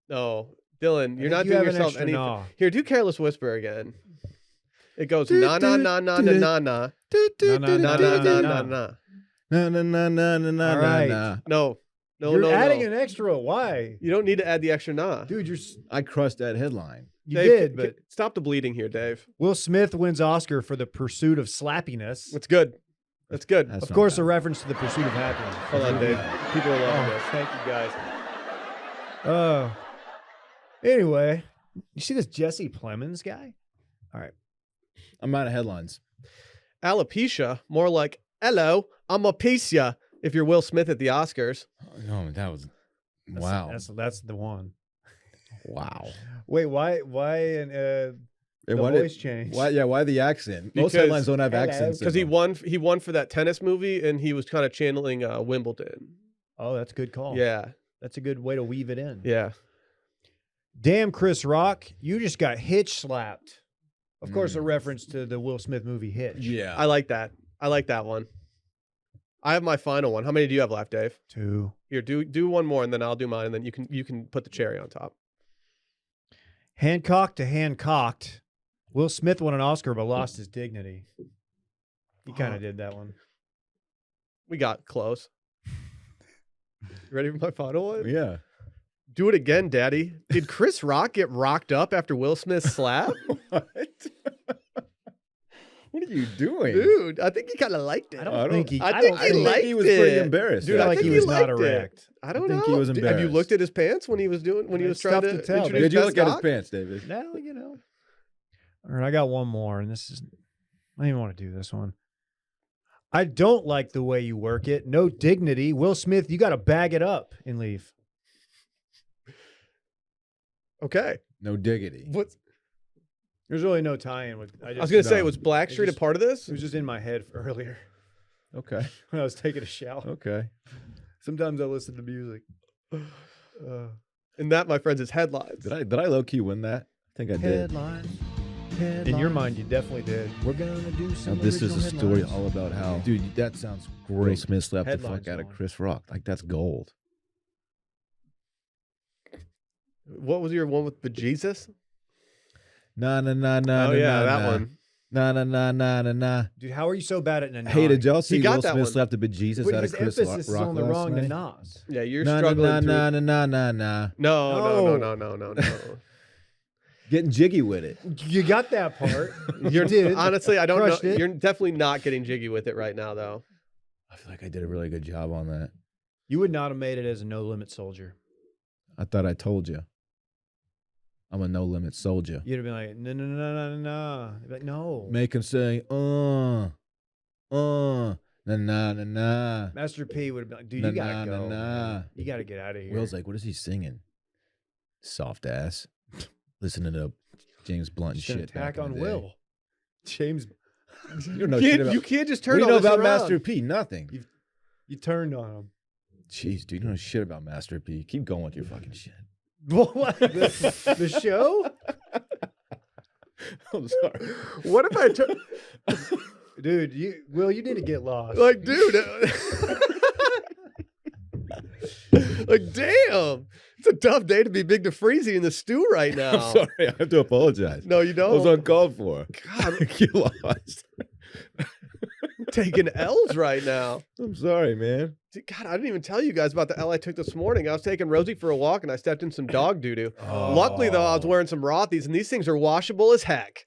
No, Dylan, you're not doing yourself any. Here, do Careless Whisper again. It goes na-na-na-na-na-na-na. Na-na-na-na-na-na. Na. All right. No. You're adding an extra. Why? You don't need to add the extra na. Dude, I crushed that headline. You Dave, did, but stop the bleeding here, Dave. Will Smith wins Oscar for The Pursuit of Slappiness. That's good. That's good. Of course, a reference to The Pursuit of Happiness. Hold on, Dave. People are loving this. Thank you, guys. Anyway, you see this Jesse Plemons guy? All right. I'm out of headlines. Alopecia, more like, hello, I'm a piece ya, if you're Will Smith at the Oscars. No, that was, wow. That's the one. Wow. Wait, why the voice change? Why the accent? Because, most headlines don't have accents. Because he won for that tennis movie, and he was kind of channeling Wimbledon. Oh, that's a good call. Yeah. That's a good way to weave it in. Yeah. Damn, Chris Rock, you just got hitch slapped. Of course, a reference to the Will Smith movie Hitch. Yeah. I like that. I like that one. I have my final one. How many do you have left, Dave? 2. Here, do one more, and then I'll do mine, and then you can put the cherry on top. Hancock to Hancocked. Will Smith won an Oscar but lost his dignity. He kind of did that one. We got close. You ready for my final one? Yeah. Do it again, Daddy. Did Chris Rock get rocked up after Will Smith's slap? What? What are you doing? Dude, I think he kind of liked it. I think he liked he was it. pretty embarrassed. Dude, I like think he was not erect. I don't know. think he was Have you embarrassed. looked at his pants when he was trying It's to tough to tell. introduce Did you Best look at his Doc? pants, David? No, All right, I got one more, and this is, I don't even want to do this one. I don't like the way you work it. No dignity. Will Smith, you got to bag it up and leave. Okay. No diggity. What's There's really no tie-in with. I was going to say, was Blackstreet a part of this? It was just in my head earlier Okay. when I was taking a shower. Okay. Sometimes I listen to music. And that, my friends, is headlines. Did I low key win that? I think I did. In your mind, you definitely did. We're gonna do Now, some. this is a original story headlines. all about how, dude, that sounds great. Will Smith slapped the Headlines fuck out of going. Chris Rock. Like, that's gold. What was your one with the Jesus? Na na na na. Oh, na, yeah, na, that na. one. Na na na na na na. Dude, how are you so bad at nanai? Hey, did y'all see got Will that Smith one. slapped the bejesus But out his of Chris emphasis is Rock on the last wrong night? nanas. Yeah, you're Na struggling na through. na na na na na. No. Getting jiggy with it. You got that part. You're did. honestly, I don't know. Crushed it. You're definitely not getting jiggy with it right now, though. I feel like I did a really good job on that. You would not have made it as a no-limit soldier. I thought I told you. I'm a no-limit soldier. You'd have been like, no. You'd be like, no. Make him say, na na na na. Master P would have been like, dude, Na, you gotta na, go. na, na. man. You gotta get out of here. Will's like, what is he singing? Soft ass. Listening to James Blunt and Just an shit. attack back in on the day. Will. James, You don't know shit about. You can't just What turn do you all know this about around. Master P? Nothing. you turned on him. Jeez, dude, you don't know shit about Master P. Keep going with your fucking shit. What? The show? I'm sorry. What if I turn? Dude, you need to get lost. Like, dude. Like, damn. It's a tough day to be Big DeFreezy in the stew right now. I'm sorry. I have to apologize. No, you I don't. was uncalled for. God, You lost. I'm taking L's right now. I'm sorry, man. Dude, God, I didn't even tell you guys about the L I took this morning. I was taking Rosie for a walk and I stepped in some dog doo-doo. Luckily, though, I was wearing some Rothy's and these things are washable as heck.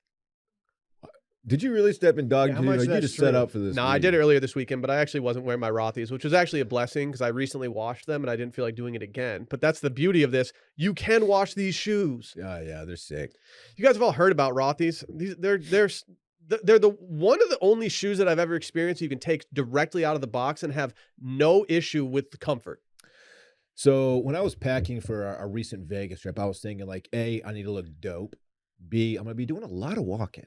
Did you really step in dog Yeah, how duty? much Or of you that's just set true? up for this? No, I week? did it earlier this weekend, but I actually wasn't wearing my Rothy's, which was actually a blessing because I recently washed them and I didn't feel like doing it again. But that's the beauty of this. You can wash these shoes. Yeah, they're sick. You guys have all heard about Rothy's. They're the one of the only shoes that I've ever experienced you can take directly out of the box and have no issue with the comfort. So when I was packing for our recent Vegas trip, I was thinking like, A, I need to look dope. B, I'm gonna be doing a lot of walking.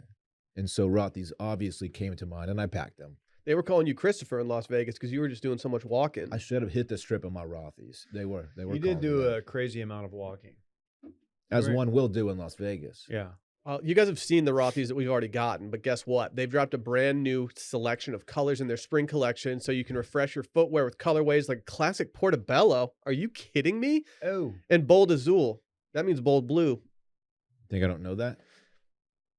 And so Rothy's obviously came to mind, and I packed them. They were calling you Christopher in Las Vegas because you were just doing so much walking. I should have hit the strip of my Rothy's. They were. You did calling do me that. a crazy amount of walking. As Right. one will do in Las Vegas. Yeah. You guys have seen the Rothy's that we've already gotten, but guess what? They've dropped a brand new selection of colors in their spring collection so you can refresh your footwear with colorways like classic Portobello. Are you kidding me? Oh. And bold azul. That means bold blue. Think I don't know that?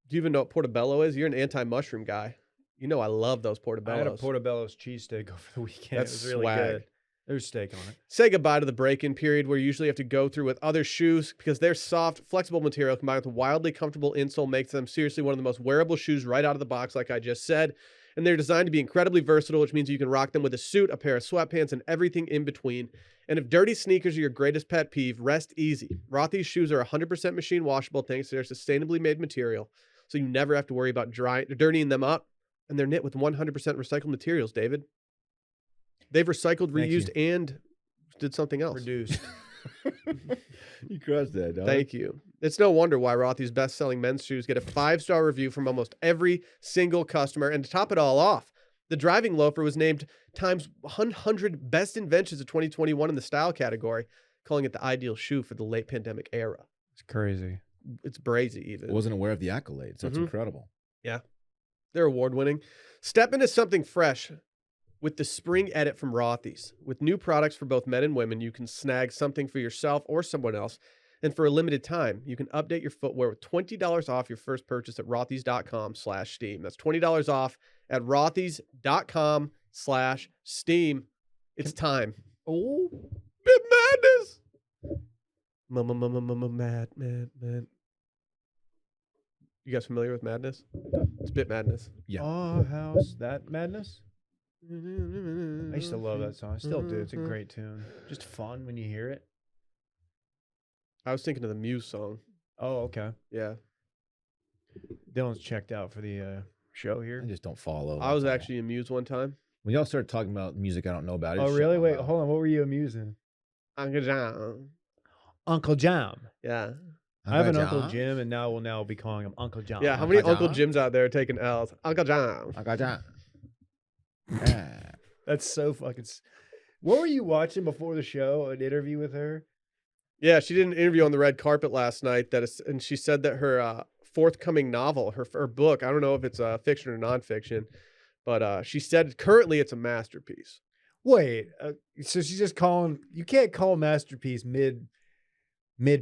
Do you even know what Portobello is? You're an anti-mushroom guy. You know I love those Portobellos. I had a Portobello's cheesesteak over the weekend. That's it was really swag. good. There's steak on it. Say goodbye to the break-in period where you usually have to go through with other shoes because their soft, flexible material combined with wildly comfortable insole makes them seriously one of the most wearable shoes right out of the box, like I just said. And they're designed to be incredibly versatile, which means you can rock them with a suit, a pair of sweatpants, and everything in between. And if dirty sneakers are your greatest pet peeve, rest easy. Rothy's shoes are 100% machine washable thanks to their sustainably made material, so you never have to worry about dirtying them up. And they're knit with 100% recycled materials, David. They've recycled, Thank reused, and did something else. Reduced. You crushed that, dog. Thank you. It's no wonder why Rothy's best-selling men's shoes get a 5-star review from almost every single customer. And to top it all off, the driving loafer was named Time's 100 Best Inventions of 2021 in the style category, calling it the ideal shoe for the late pandemic era. It's crazy. It's brazy even. I wasn't aware of the accolades. That's Mhm. incredible. They're award-winning. Step into something fresh with the spring edit from Rothy's. With new products for both men and women, you can snag something for yourself or someone else. And for a limited time, you can update your footwear with $20 off your first purchase at rothys.com/steam. That's $20 off at rothys.com/steam. It's time. Oh. Bit madness. Mad. You guys familiar with Madness? It's Bit Madness. Yeah. Oh, how's that madness? I used to love that song. I still do. It's a great tune. Just fun when you hear it. I was thinking of the Muse song. Oh, okay. Yeah. Dylan's checked out for the show I here. just don't follow. I was that's all. actually in Muse one time. When y'all started talking about music I don't know about, I Oh, just really? shut my Wait, mouth. hold on. What were you amusing? Uncle John. Uncle Jam. Yeah. I have an Uncle Uncle John? Jim, and now we'll now be calling him Uncle John. Yeah. How many Uncle Uncle John? Jims out there are taking L's? Uncle John. Uncle John. Yeah. That's so fucking. What were you watching before the show? An interview with her? Yeah, she did an interview on the red carpet last night. And she said that her forthcoming novel, her book, I don't know if it's fiction or nonfiction, but she said currently it's a masterpiece. Wait, so she's just calling? You can't call masterpiece mid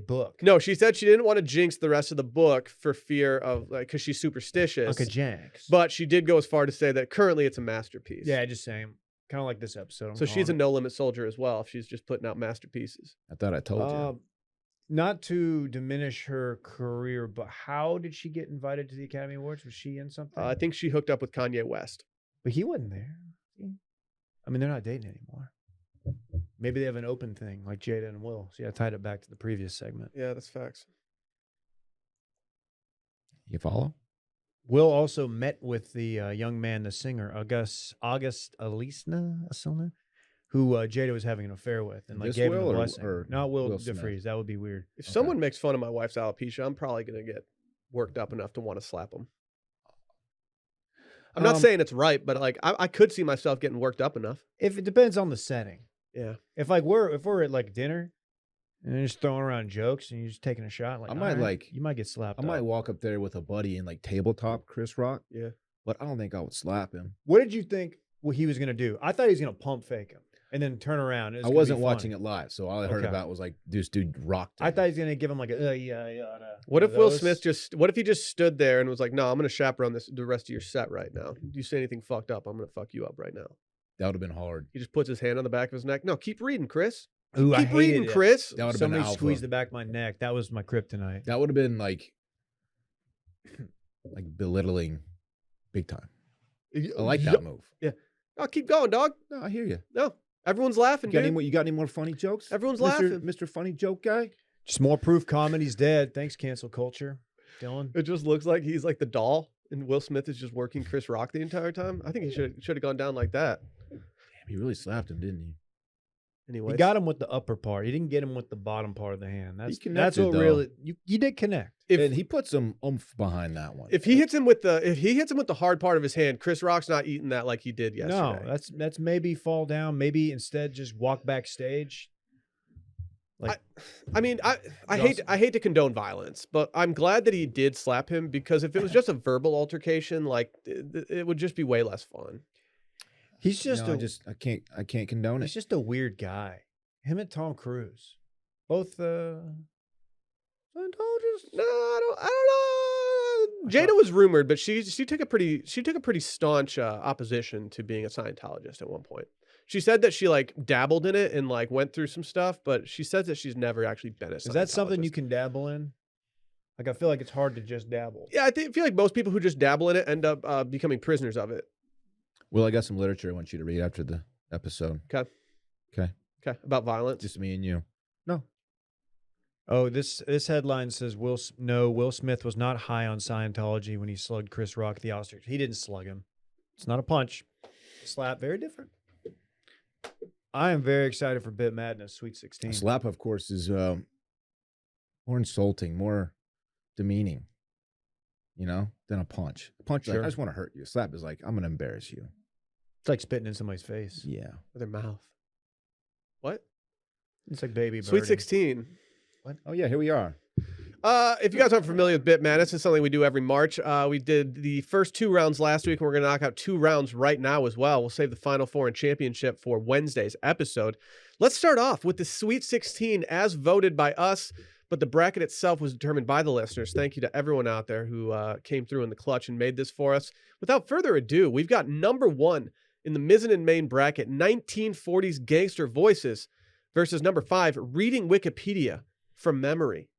book. No, she said she didn't want to jinx the rest of the book for fear of because she's superstitious. Uncle Jax. But she did go as far to say that currently it's a masterpiece. yeah, just saying. Kind of like this episode. So she's a no limit soldier as well. She's just putting out masterpieces. I thought I told you. Not to diminish her career, but how did she get invited to the Academy Awards? Was she in something? I think she hooked up with Kanye West. But he wasn't there. I mean, they're not dating anymore. Maybe they have an open thing like Jada and Will. See, I tied it back to the previous segment. Yeah, that's facts. You follow? Will also met with the young man, the singer, August Alsina, who Jada was having an affair with, and like This gave him Will a or- blessing. or Not Will Will Smith? DeFreeze. That would be weird. If Okay. someone makes fun of my wife's alopecia, I'm probably going to get worked up enough to want to slap them. I'm not saying it's right, but like I could see myself getting worked up enough. If it depends on the setting. Yeah. If we're at like dinner and you're just throwing around jokes and you're just taking a shot, like I might, all right, like- you might get slapped. I might up. walk up there with a buddy and like tabletop Chris Rock, Yeah. but I don't think I would slap him. What did you think what he was gonna do? I thought he was gonna pump fake him and then turn around. I wasn't watching it live, so all I heard Okay. about was like this dude rocked him. I thought he was gonna give him like a What if Will Smith what if he just stood there and was like, no, I'm going to chaperone the rest of your set right now. You say anything fucked up, I'm going to fuck you up right now. that would have been hard. He just puts his hand on the back of his neck. No, keep reading, Chris. Ooh, I Keep hated reading, it. Chris. That would have been Somebody alpha. squeezed the back of my neck. That was my kryptonite. That would have been like belittling big time. I I like that move. Oh, keep going, dog. No, I hear you. No, everyone's laughing, dude. You got any more funny jokes? Everyone's Mr. laughing. Mr. Funny Joke Guy. Just more proof comedy's dead. Thanks, cancel culture. Dylan. It just looks like he's like the doll, and Will Smith is just working Chris Rock the entire time. I think he should have gone down like that. Damn, he really slapped him, didn't he? Anyway, He got him with the upper part. He didn't get him with the bottom part of the hand. That's connected, what though. really you did connect. And he put some oomph behind that one. If he hits him with the hard part of his hand, Chris Rock's not eating that like he did yesterday. No, that's maybe fall down. Maybe instead just walk backstage. I mean, I hate to condone violence, but I'm glad that he did slap him, because if it was just a verbal altercation, like it would just be way less fun. He's just I can't condone he's it. just a weird guy. Him and Tom Cruise, both Scientologists. No, I don't know. Jada was rumored, but she took a pretty staunch opposition to being a Scientologist at one point. She said that she like dabbled in it and like went through some stuff, but she says that she's never actually been a Scientologist. Is that something you can dabble in? Like, I feel like it's hard to just dabble. Yeah, I feel like most people who just dabble in it end up becoming prisoners of it. Well, I got some literature I want you to read after the episode. Okay, about violence. Just me and you. No. Oh, this headline says Will Smith was not high on Scientology when he slugged Chris Rock at the Oscars. He didn't slug him. It's not a punch. Slap, very different. I am very excited for Bit Madness Sweet 16. A slap, of course, is more insulting, more demeaning, than a punch. A punch, Sure. like, I just want to hurt you. A slap is like, I'm going to embarrass you. It's like spitting in somebody's face. Yeah. With their mouth. What? It's like baby Sweet birding. 16. What? Oh, yeah, here we are. If you guys aren't familiar with Bit Madness, it's something we do every March. We did the first 2 rounds last week, and we're going to knock out 2 rounds right now as well. We'll save the Final Four and Championship for Wednesday's episode. Let's start off with the Sweet 16 as voted by us, but the bracket itself was determined by the listeners. Thank you to everyone out there who came through in the clutch and made this for us. Without further ado, we've got number 1 in the Mizzen and Main bracket, 1940s Gangster Voices, versus number 5, Reading Wikipedia from Memory.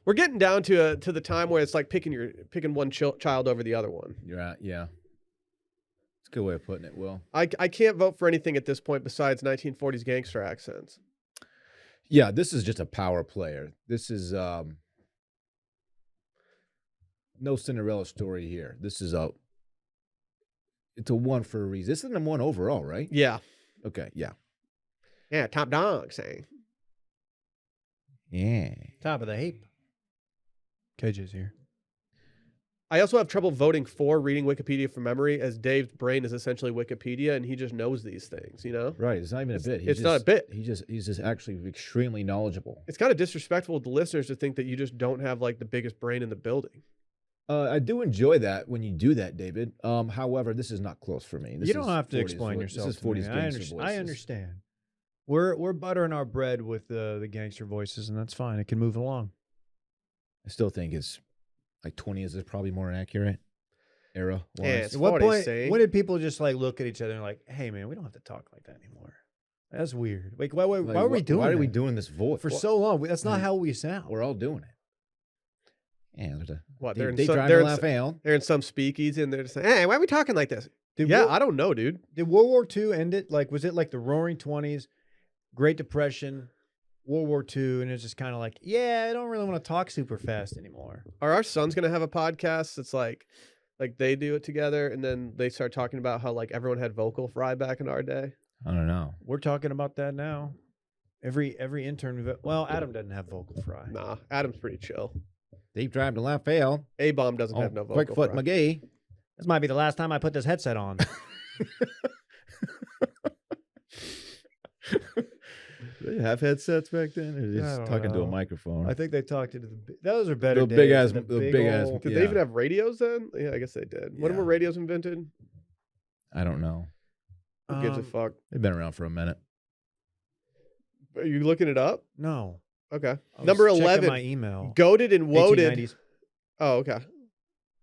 We're getting down to the time where it's like picking one child over the other one. You're at, yeah. It's a good way of putting it, Will. I can't vote for anything at this point besides 1940s gangster accents. Yeah, this is just a power player. This is no Cinderella story here. This is it's a 1 for a reason. This is number 1 overall, right? Yeah. Okay, yeah. Yeah, top dog saying. Yeah. Top of the heap. KJ's here. I also have trouble voting for Reading Wikipedia from Memory, as Dave's brain is essentially Wikipedia and he just knows these things, Right. It's not even a bit. It's not a bit. He's just actually extremely knowledgeable. It's kind of disrespectful to listeners to think that you just don't have like the biggest brain in the building. I do enjoy that when you do that, David. However, this is not close for me. You don't have to explain yourself. This is to me. 40s gangster voices. I understand. We're buttering our bread with the gangster voices, and that's fine. It can move along. I still think it's like 20s is probably more accurate era. Yeah, it's At what 40s, point? see? When did people just like look at each other and like, "Hey, man, we don't have to talk like that anymore." That's weird. Like, why are we doing? Why are we that? doing this voice For so long? That's not how we sound. We're all doing it. Yeah, there's a What, they, they're in they some- drive they're to in laugh out. They're in some speakeasy and they're just saying, hey, why are we talking like this? Did Yeah, World- I don't know, dude. Did World War II end it? Like, was it like the Roaring '20s, Great Depression, World War II, and it's just kind of like, yeah, I don't really want to talk super fast anymore. Are our sons going to have a podcast that's like they do it together and then they start talking about how like everyone had vocal fry back in our day? I don't know. We're talking about that now. Every intern, well, Adam doesn't have vocal fry. Nah, Adam's pretty chill. Deep drive to laugh out. A-Bomb doesn't have no vocal Quick foot fry. McGee. This might be the last time I put this headset on. Did they have headsets back then? Or I just don't talking to a know. microphone? I think they talked into those are better The days. big ass- The the big ass- old- Did Yeah. they even have radios then? Yeah, I guess they did. When Yeah. were radios invented? I don't know. Who gives a Um, fuck? They've been around for a minute. Are you looking it up? No. Okay. I was Number checking 11. my email. Goated and woaded. 1890s. Oh, okay.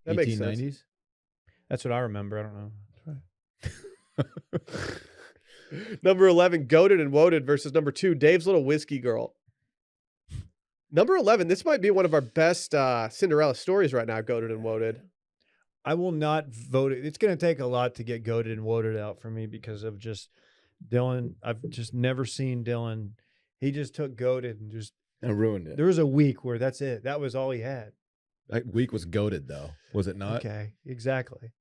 That makes sense. 1890s? That's what I remember. I don't know. Number 11, Goated and Woaded versus number 2, Dave's Little Whiskey Girl. Number 11, this might be one of our best Cinderella stories right now, Goated and Woaded. I will not vote. It's going to take a lot to get goated and voted out for me because of just Dylan. I've just never seen Dylan. He just took goated and just And ruined it. there was a week where that's it. That was all he had. That week was goated, though. Was it not? Okay, exactly.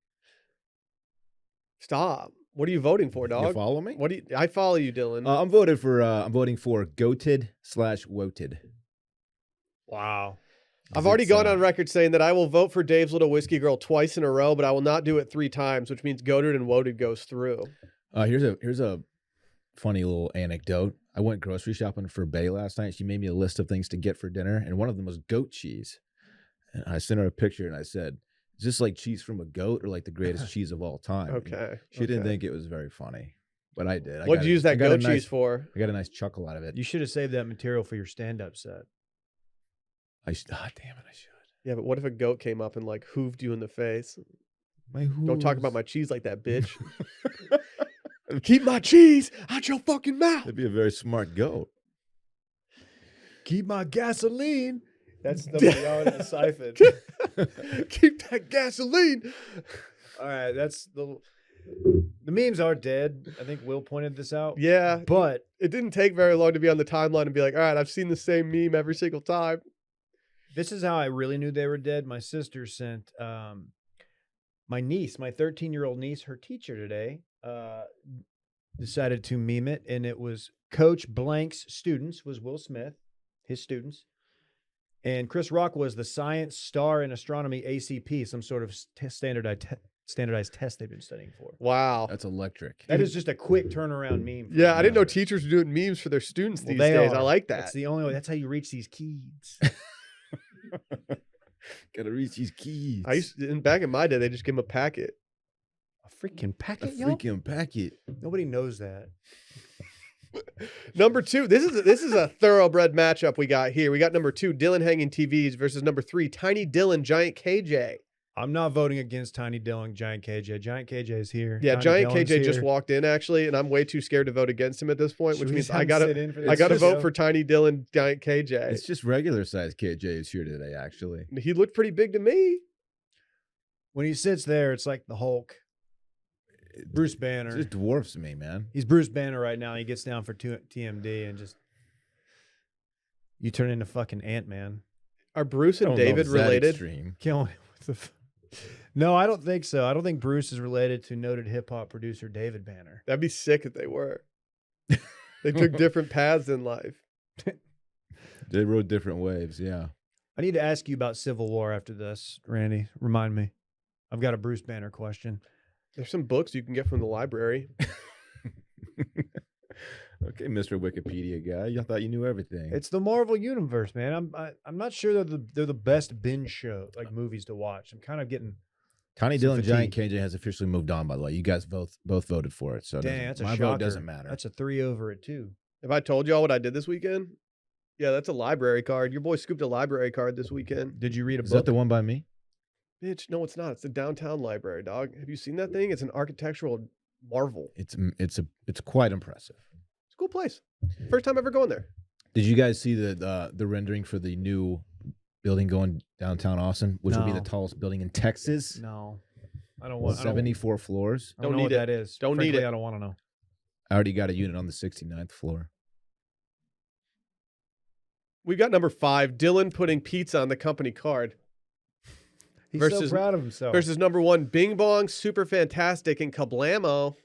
Stop. What are you voting for, dog? You follow me? What do you? I follow you, Dylan. I'm voting for goated/woted. Wow. I've already gone on record saying that I will vote for Dave's Little Whiskey Girl twice in a row, but I will not do it 3 times, which means goated and woted goes through. Here's a funny little anecdote. I went grocery shopping for Bay last night. She made me a list of things to get for dinner, and one of them was goat cheese. And I sent her a picture, and I said, "Is this like cheese from a goat or like the greatest cheese of all time?" And Okay. she didn't think it was very funny, but I did. What'd you use that goat cheese for? I got a nice chuckle out of it. You should have saved that material for your stand-up set. Damn it, I should. Yeah, but what if a goat came up and like hooved you in the face? My Don't talk about my cheese like that, bitch. Keep my cheese out your fucking mouth. That'd be a very smart goat. Keep my gasoline. That's the yelling in the siphon. Keep that gasoline. All right, that's the memes are dead. I think Will pointed this out. Yeah, But it didn't take very long to be on the timeline and be like, all right, I've seen the same meme every single time. this is how I really knew they were dead. My sister sent my niece, my 13-year-old niece, her teacher today decided to meme it, and it was Coach Blank's students was Will Smith, his students, and Chris Rock was the science star in astronomy ACP, some sort of standardized test they've been studying for. Wow. That's electric. That is just a quick turnaround meme. for Yeah, me. I didn't know teachers were doing memes for their students Well, these they days. are. I like that. That's the only way. That's how you reach these kids. Gotta reach these keys. Back in my day, they just give them a packet. A freaking a packet, yo. freaking packet. Nobody knows that. Number 2, this is a thoroughbred matchup we got here. We got number 2, Dylan hanging TVs versus number 3, Tiny Dylan, Giant KJ. I'm not voting against Tiny Dylan, Giant KJ. Giant KJ is here. Yeah, Tiny Giant Dylan's KJ just here. walked in actually, and I'm way too scared to vote against him at this point, Should which we means have I him gotta sit in for this vote video? for Tiny Dylan, Giant KJ. It's just regular size KJ is here today, actually. He looked pretty big to me. When he sits there, it's like the Hulk. Bruce It Banner. just dwarfs me, man. He's Bruce Banner right now. He gets down for TMD and just you turn into fucking Ant-Man. Are Bruce I and don't know if David it's that related? extreme. Killing it with the No, I don't think so. I don't think Bruce is related to noted hip hop producer David Banner. That'd be sick if they were. They took different paths in life. They rode different waves, yeah. I need to ask you about Civil War after this, Randy. Remind me. I've got a Bruce Banner question. There's some books you can get from the library. Okay, Mr. Wikipedia guy. I thought you knew everything. It's the Marvel universe, man. I'm not sure they're the best binge show like movies to watch. I'm kind of getting Tiny some Dylan Giant fatigue. KJ has officially moved on, by the way. You guys both voted for it, so it dang. doesn't- That's a my shocker. vote doesn't matter. That's a 3 over at 2. Have I told y'all what I did this weekend? Yeah, that's a library card. Your boy scooped a library card this weekend. Did you read a Is book? that the one by me? Bitch, no, it's not. It's the downtown library, dog. Have you seen that thing? It's an architectural marvel. It's quite impressive. It's a cool place. First time ever going there. Did you guys see the rendering for the new building going downtown Austin, which will be the No. tallest building in Texas? No, I don't want. 74 floors. I don't Don't know need what it. that is. Don't need Frankly, it. I don't want to know. I already got a unit on the 69th floor. We've got number 5, Dylan putting pizza on the company card. He's Versus- so proud of himself. Versus number 1, Bing Bong, Super Fantastic, and Kablamo.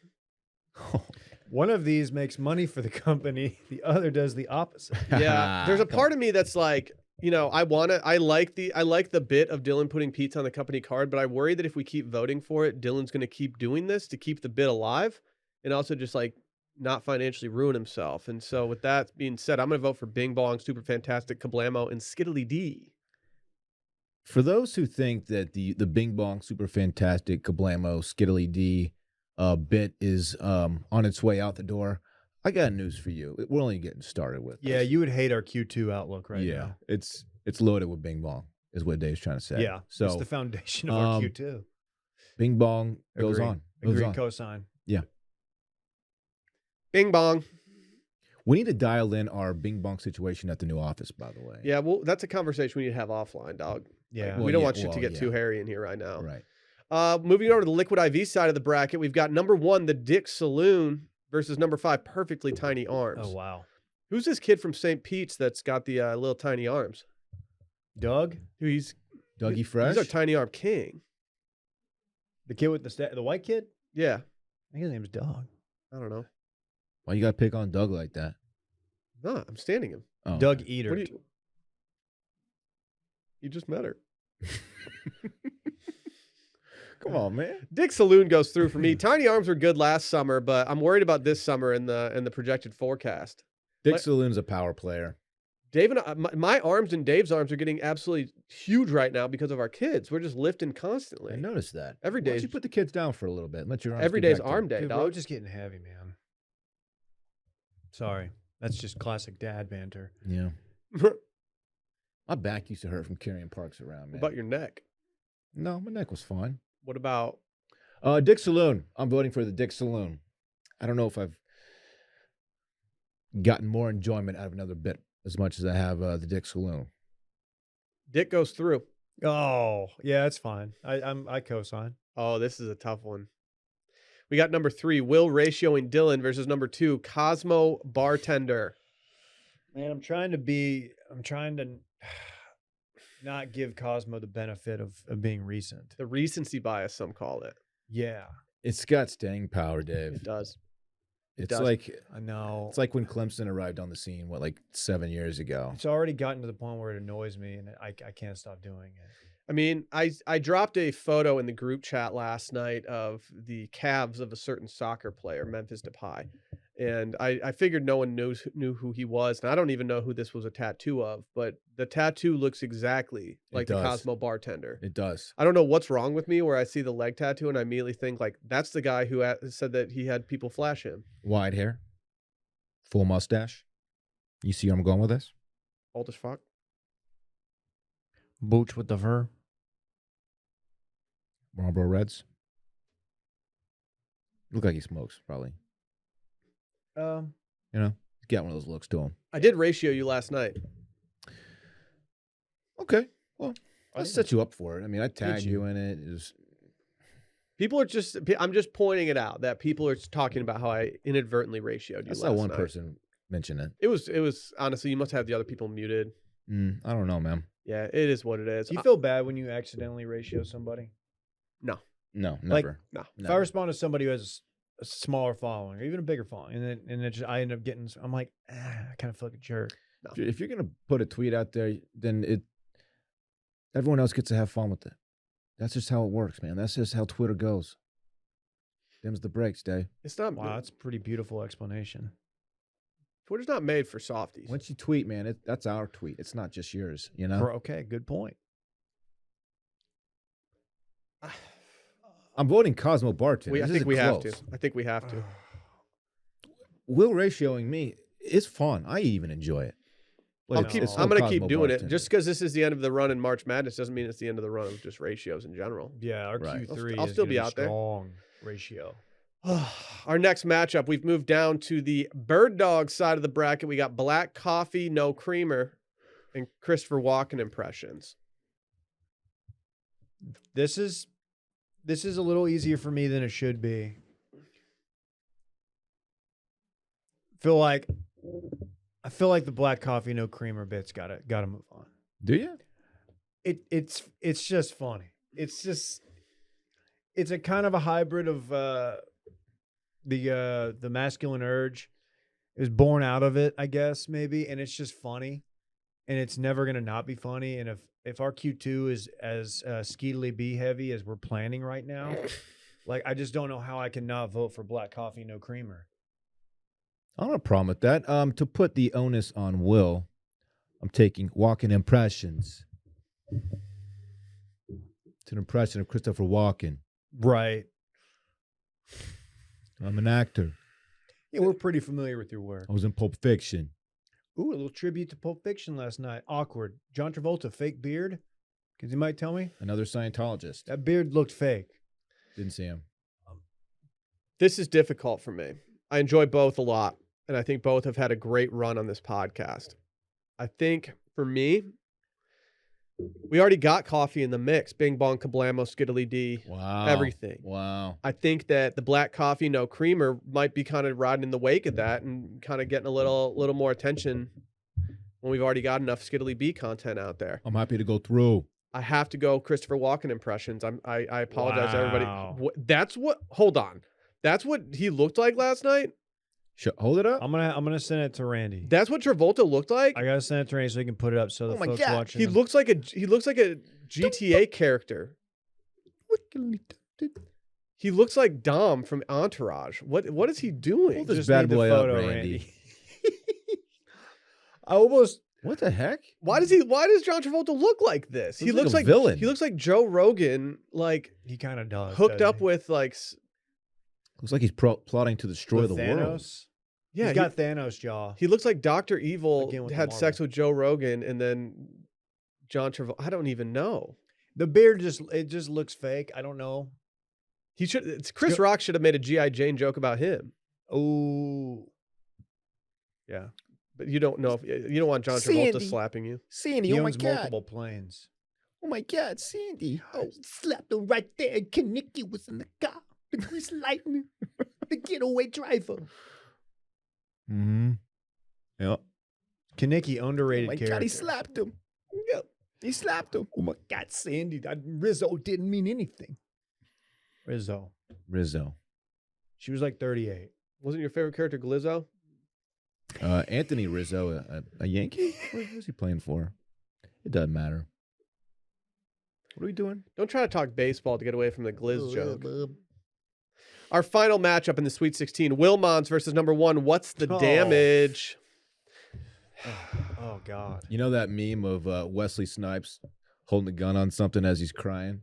One of these makes money for the company. The other does the opposite. Yeah, there's a part of me that's like, you know, I like the bit of Dylan putting pizza on the company card, but I worry that if we keep voting for it, Dylan's going to keep doing this to keep the bit alive and also just like not financially ruin himself. And so with that being said, I'm going to vote for Bing Bong, Super Fantastic, Kablamo, and Skiddly D. For those who think that the Bing Bong Super Fantastic Kablamo Skiddly D bit is on its way out the door, I got news for you. We're only getting started with Yeah, this. you would hate our Q2 outlook right yeah, now. it's loaded with Bing Bong, is what Dave's trying to say. Yeah, so it's the foundation of our um, Q2. Bing Bong goes Agree. on. Moves Agree, on. cosign. Bing Bong. We need to dial in our Bing Bong situation at the new office, by the way. Yeah, well, that's a conversation we need to have offline, dog. Yeah. We don't want yeah, shit to well, get too yeah. hairy in here right now. Right. Moving over to the Liquid IV side of the bracket, we've got number 1, the Dick Saloon versus number 5, Perfectly Tiny Arms. Oh, wow. Who's this kid from St. Pete's that's got the little tiny arms? Doug? He's Dougie Fresh. He's our tiny arm king. The kid with the white kid? Yeah. I think his name's Doug. I don't know. Why you got to pick on Doug like that? No, I'm standing him. Oh, Doug okay. Eater. What do you just met her. Come on, man. Dick Saloon goes through for me. Tiny arms were good last summer, but I'm worried about this summer in the projected forecast. Dick Saloon's a power player. Dave and my arms and Dave's arms are getting absolutely huge right now because of our kids. We're just lifting constantly. I noticed that. Every Why day. don't you put the kids down for a little bit and let your arms Every get day's back to arm it? day, Dude, dog. we're just getting heavy, man. Sorry. That's just classic dad banter. Yeah. My back used to hurt from carrying Parks around, man. What about your neck? No, my neck was fine. What about Dick Saloon. I'm voting for the Dick Saloon. I don't know if I've gotten more enjoyment out of another bit as much as I have the Dick Saloon. Dick goes through? Oh, yeah, it's fine. I co-sign. Oh, this is a tough one. We got number 3, Will ratioing Dylan versus number 2, Cosmo Bartender. Man, I'm trying to not give Cosmo the benefit of being recent. The recency bias, some call it. Yeah, It's got staying power, Dave. It does. It's does. like I know. it's like when Clemson arrived on the scene, like 7 years ago. It's already gotten to the point where it annoys me, and I can't stop doing it. I mean, I dropped a photo in the group chat last night of the calves of a certain soccer player, Memphis Depay. And I figured no one knew who he was. And I don't even know who this was a tattoo of, but the tattoo looks exactly like the does. Cosmo Bartender. It does. I don't know what's wrong with me where I see the leg tattoo and I immediately think like, that's the guy who said that he had people flash him. Wide hair, full mustache. You see where I'm going with this? Old as fuck. Booch with the fur. Marlboro Reds. Look like he smokes, probably. You know, he's got one of those looks to him. I did ratio you last night. Okay, well, I I'll didn't- set you up for it. I mean, I tagged you? you in it. It was, I'm just pointing it out that people are talking about how I inadvertently ratioed you I last saw one night. person mention it. It was honestly, you must have the other people muted. I don't know, man. Yeah, it is what it is. Do you feel bad when you accidentally ratio somebody? No, Like, never. No. If I respond to somebody who has a smaller following or even a bigger following, and then I end up getting, I'm like, I kind of feel like a jerk. If you're gonna put a tweet out there, then everyone else gets to have fun with it. That's just how it works, man. That's just how Twitter goes. Them's the breaks, Dave. It's not. Wow, that's a pretty beautiful explanation. Twitter's not made for softies. Once you tweet, man, that's our tweet. It's not just yours, you know? Okay, good point. I'm voting Cosmo Bartender. I This think isn't we have close. to. I think we have to. Will ratioing me is fun. I even enjoy it. But I'm it's going no to keep Cosmo doing it. Bartender. Just because this is the end of the run in March Madness doesn't mean it's the end of the run of just ratios in general. Yeah, our Right. Q3 I'll is still gonna be out there. strong ratio. Our next matchup, we've moved down to the Bird Dog side of the bracket. We got Black Coffee, No Creamer, and Christopher Walken impressions. This is a little easier for me than it should be. I feel like the Black Coffee No Creamer bit's gotta move on. Do you? It's just funny. It's a kind of a hybrid of the masculine urge. It was born out of it, I guess, maybe, and it's just funny. And it's never gonna not be funny. And if our Q2 is as skeetily bee heavy as we're planning right now, like I just don't know how I can not vote for Black Coffee No Creamer. I don't have a problem with that. To put the onus on Will, I'm taking Walken Impressions. It's an impression of Christopher Walken. Right. I'm an actor. Yeah, we're pretty familiar with your work. I was in Pulp Fiction. Ooh, a little tribute to Pulp Fiction last night. Awkward. John Travolta, fake beard? Because you might tell me? Another Scientologist. That beard looked fake. Didn't see him. This is difficult for me. I enjoy both a lot, and I think both have had a great run on this podcast. I think for me, We already got coffee in the mix. Bing bong, kablamo, skiddly D. Wow. Everything. Wow. I think that the black coffee, no creamer, might be kind of riding in the wake of that and kind of getting a little more attention when we've already got enough skiddly B content out there. I'm happy to go through. I have to go Christopher Walken impressions. I apologize, everybody. Wow. That's what. Hold on. That's what he looked like last night. Hold it up. I'm gonna send it to Randy. That's what Travolta looked like. I gotta send it to Randy so he can put it up so the my folks God. watching. He looks like a GTA character. He looks like Dom from Entourage. What is he doing? Hold this Just bad need the boy up, photo, Randy. I almost. What the heck? Why does John Travolta look like this? He looks Looks like like a villain. He looks like Joe Rogan, like He kind of does. hooked doesn't up he? with like Looks like he's plotting to destroy With the Thanos. world. yeah. He's got Thanos jaw. He looks like Dr. Evil Again with the had sex Marvel. with Joe Rogan and then John Travolta. I don't even know. The beard just looks fake. I don't know. Chris Rock should have made a G.I. Jane joke about him. Oh, Yeah. But you don't know if you don't want John Travolta Sandy. slapping you. Sandy, he owns multiple planes. Oh my God, Sandy. Oh, slapped him right there. Kaneki was in the car. The grease lightning. The getaway driver. Mm-hmm. Yep. Kaneki, underrated Oh my character. God, he slapped him. Yep. He slapped him. Oh my God, Sandy. That Rizzo didn't mean anything. Rizzo. She was like 38. Wasn't your favorite character Glizzo? Anthony Rizzo, a Yankee? Who's he playing for? It doesn't matter. What are we doing? Don't try to talk baseball to get away from the Gliz Oh, joke. yeah, bub. Our final matchup in the Sweet 16, Wilmons versus number 1. What's the Oh. damage? Oh God. You know that meme of Wesley Snipes holding a gun on something as he's crying?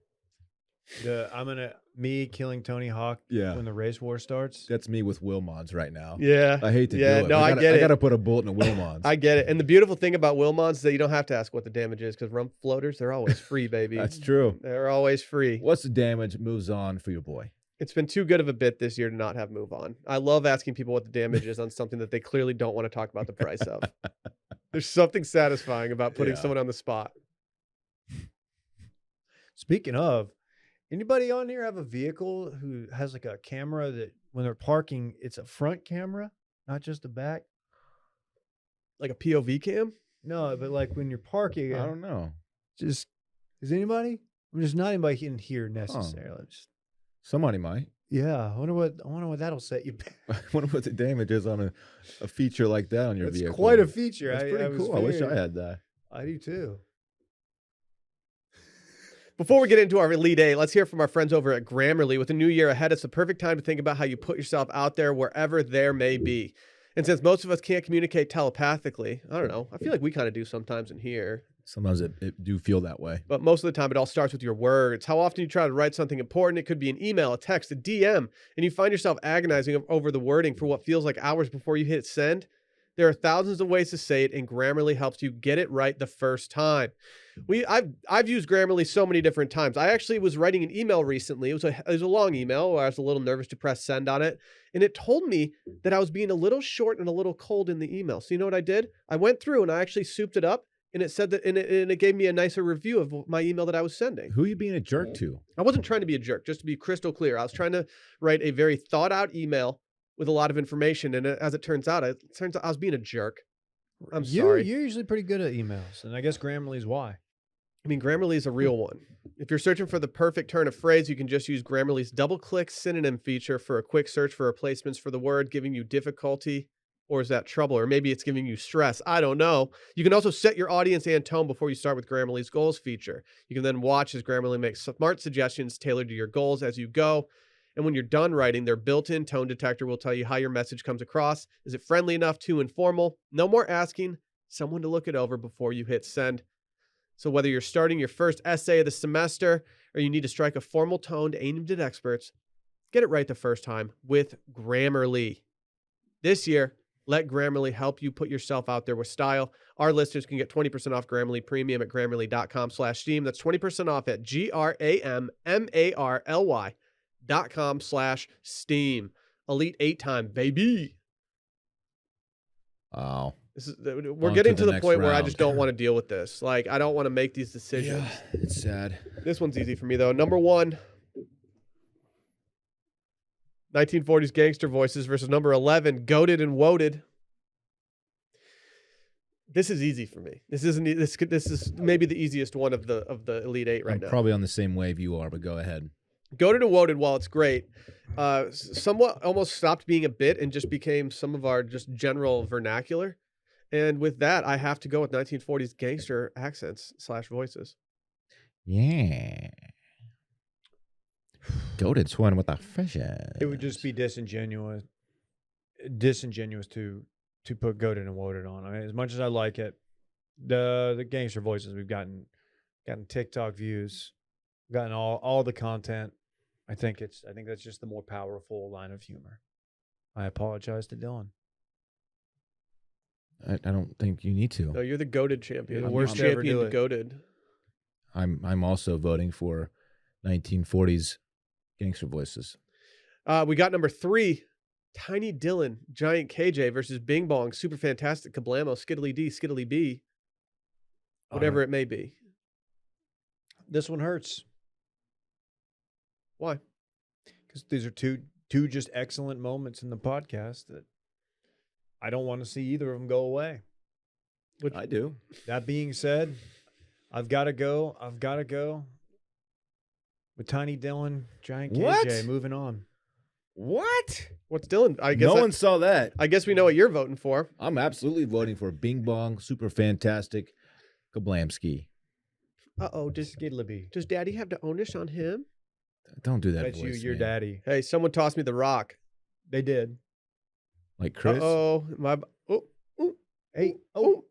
Me killing Tony Hawk Yeah. when the race war starts. That's me with Wilmons right now. Yeah. I hate to Yeah, do it. no, but I gotta, get I it. got to put a bullet in a Wilmons. I get it. And the beautiful thing about Wilmons is that you don't have to ask what the damage is because rump floaters, they're always free, baby. That's true. They're always free. What's the damage? Moves on for your boy. It's been too good of a bit this year to not have move on. I love asking people what the damage is on something that they clearly don't want to talk about the price of. There's something satisfying about putting Yeah. someone on the spot. Speaking of, anybody on here have a vehicle who has like a camera that when they're parking, it's a front camera, not just a back? Like a POV cam? No, but like when you're parking, I don't know. just is anybody? I mean, there's not anybody in here necessarily. Just, Somebody might. yeah, I wonder what that'll set you back. I wonder what the damage is on a feature like that on your It's vehicle. quite a feature. That's I pretty was cool. I wish I very- had that. I do too. Before we get into our Elite Eight, let's hear from our friends over at Grammarly. With the new year ahead, it's the perfect time to think about how you put yourself out there wherever there may be. And since most of us can't communicate telepathically, I don't know, I feel like we kind of do sometimes in here. Sometimes it do feel that way. But most of the time, it all starts with your words. How often you try to write something important, it could be an email, a text, a DM, and you find yourself agonizing over the wording for what feels like hours before you hit send. There are thousands of ways to say it, and Grammarly helps you get it right the first time. I've used Grammarly so many different times. I actually was writing an email recently. It was a long email where I was a little nervous to press send on it, and it told me that I was being a little short and a little cold in the email. So you know what I did? I went through and I actually souped it up, and it said that, and it gave me a nicer review of my email that I was sending. Who are you being a jerk to? I wasn't trying to be a jerk, just to be crystal clear. I was trying to write a very thought out email with a lot of information, and as it turns out, I was being a jerk. I'm sorry. You're usually pretty good at emails, and I guess Grammarly's why. I mean, Grammarly is a real one. If you're searching for the perfect turn of phrase, you can just use Grammarly's double-click synonym feature for a quick search for replacements for the word, giving you difficulty, or is that trouble? Or maybe it's giving you stress. I don't know. You can also set your audience and tone before you start with Grammarly's goals feature. You can then watch as Grammarly makes smart suggestions tailored to your goals as you go. And when you're done writing, their built-in tone detector will tell you how your message comes across. Is it friendly enough, too informal? No more asking someone to look it over before you hit send. So whether you're starting your first essay of the semester or you need to strike a formal tone aimed at experts, get it right the first time with Grammarly. This year, let Grammarly help you put yourself out there with style. Our listeners can get 20% off Grammarly Premium at Grammarly.com/Steam. That's 20% off at GRAMMARLY.com/Steam. Elite 8 time, baby. Wow. We're On getting to to the the next point where I round. just don't want to deal with this. Like, I don't want to make these decisions. Yeah, it's sad. This one's easy for me, though. Number 1, 1940s gangster voices versus number 11, goated and woted. This is easy for me. This is maybe the easiest one of the Elite Eight right I'm now. probably on the same wave you are, but go ahead. Goated and woted, while it's great, somewhat almost stopped being a bit and just became some of our just general vernacular. And with that, I have to go with 1940s gangster accents / voices. Yeah. Goated's one with the fishes. It would just be disingenuous to put goated and woted on. I mean, as much as I like it, the gangster voices we've gotten TikTok views, gotten all the content. I think that's just the more powerful line of humor. I apologize to Dylan. I don't think you need to. No, you're the goated champion. You're the Worst worst to ever champion do to it. goated. I'm also voting for 1940s gangster voices. We got number 3, Tiny Dylan, Giant KJ versus Bing Bong, Super Fantastic, Kablamo, Skiddly D, Skiddly B, whatever it may be. This one hurts Why? because these are two just excellent moments in the podcast that I don't want to see either of them go away. I do. That being said, I've got to go with Tiny Dylan, Giant KJ. What? Moving on. What? What's Dylan? I guess No one saw that. I guess we know what you're voting for. I'm absolutely voting for Bing Bong, Super Fantastic, Kablamski. Uh-oh, does Daddy have the onus on him? Don't do that That's voice, your man. daddy. Hey, someone tossed me the rock. They did. Like Chris? Uh-oh. Hey. Oh.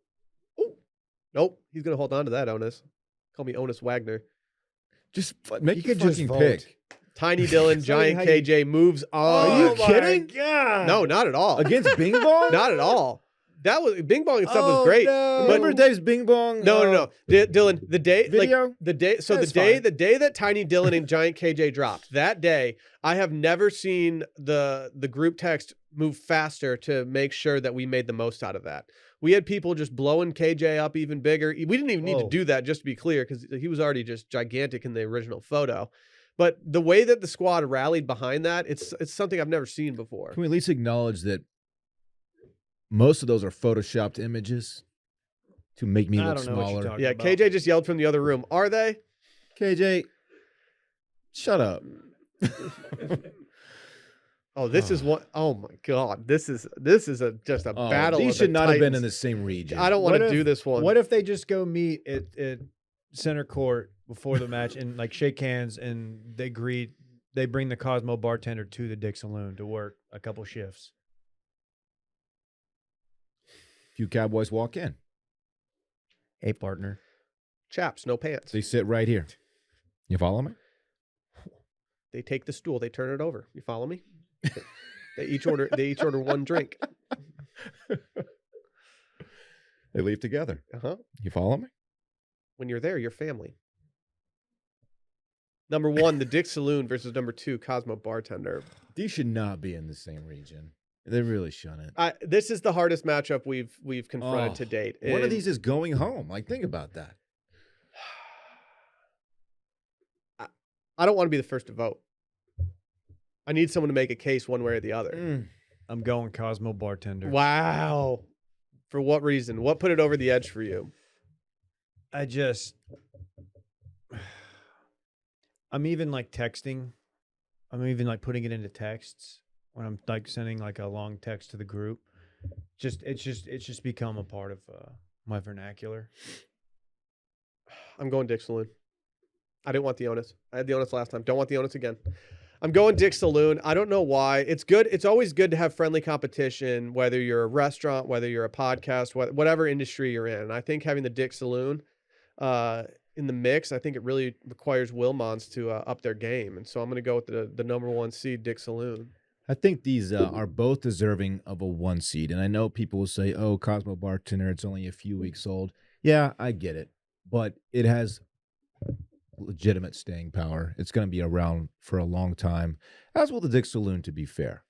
Nope. He's going to hold on to that onus. Call me Onus Wagner. Just make You your could just fucking vote. pick. Tiny Dylan, Giant how you- KJ moves on. Are you kidding? God. No, not at all. Against Bing Bong? Not at all. That was Bing Bong and stuff was Oh, great. no. Remember Dave's Bing Bong? No. Dylan, the day Video? like the day so That's the day that Tiny Dylan and Giant KJ dropped, that day, I have never seen the group text move faster to make sure that we made the most out of that. We had people just blowing KJ up even bigger. We didn't even need to Whoa. do that, just to be clear, because he was already just gigantic in the original photo. But the way that the squad rallied behind that, it's something I've never seen before. Can we at least acknowledge that most of those are photoshopped images to make me I look don't know what you're smaller? talking Yeah, about. KJ just yelled from the other room. Are they? KJ, shut up. Oh, this is one. Oh my God, this is just a Oh, battle. these of the should not have been in Titans. the same region. I don't want What to if- do this one. What if they just go meet at center court before the match and like shake hands and they bring the Cosmo bartender to the Dick Saloon to work a couple shifts? Few cowboys walk in. Hey, partner. Chaps, no pants. They sit right here. You follow me? They take the stool, they turn it over. You follow me? They each order one drink. They leave together. Uh-huh. You follow me? When you're there, you're family. Number 1, the Dick Saloon versus number 2, Cosmo Bartender. These should not be in the same region. They really shouldn't. This is the hardest matchup we've confronted Oh, to date. One of And these is going home. Like, think about that. I don't want to be the first to vote. I need someone to make a case one way or the other. I'm going Cosmo bartender. Wow. For what reason? What put it over the edge for you? I'm even like texting. I'm even like putting it into texts when I'm like sending like a long text to the group. It's just become a part of my vernacular. I'm going Dick Saloon. I didn't want the onus. I had the onus last time. Don't want the onus again. I'm going Dick Saloon. I don't know why. It's good. It's always good to have friendly competition, whether you're a restaurant, whether you're a podcast, whatever industry you're in. And I think having the Dick Saloon in the mix, I think it really requires Wilmons to up their game. And so I'm going to go with the number 1 seed, Dick Saloon. I think these are both deserving of a 1 seed. And I know people will say, oh, Cosmo Bartender, it's only a few weeks old. Yeah, I get it. But it has legitimate staying power. It's going to be around for a long time, as will the Dick Saloon, to be fair.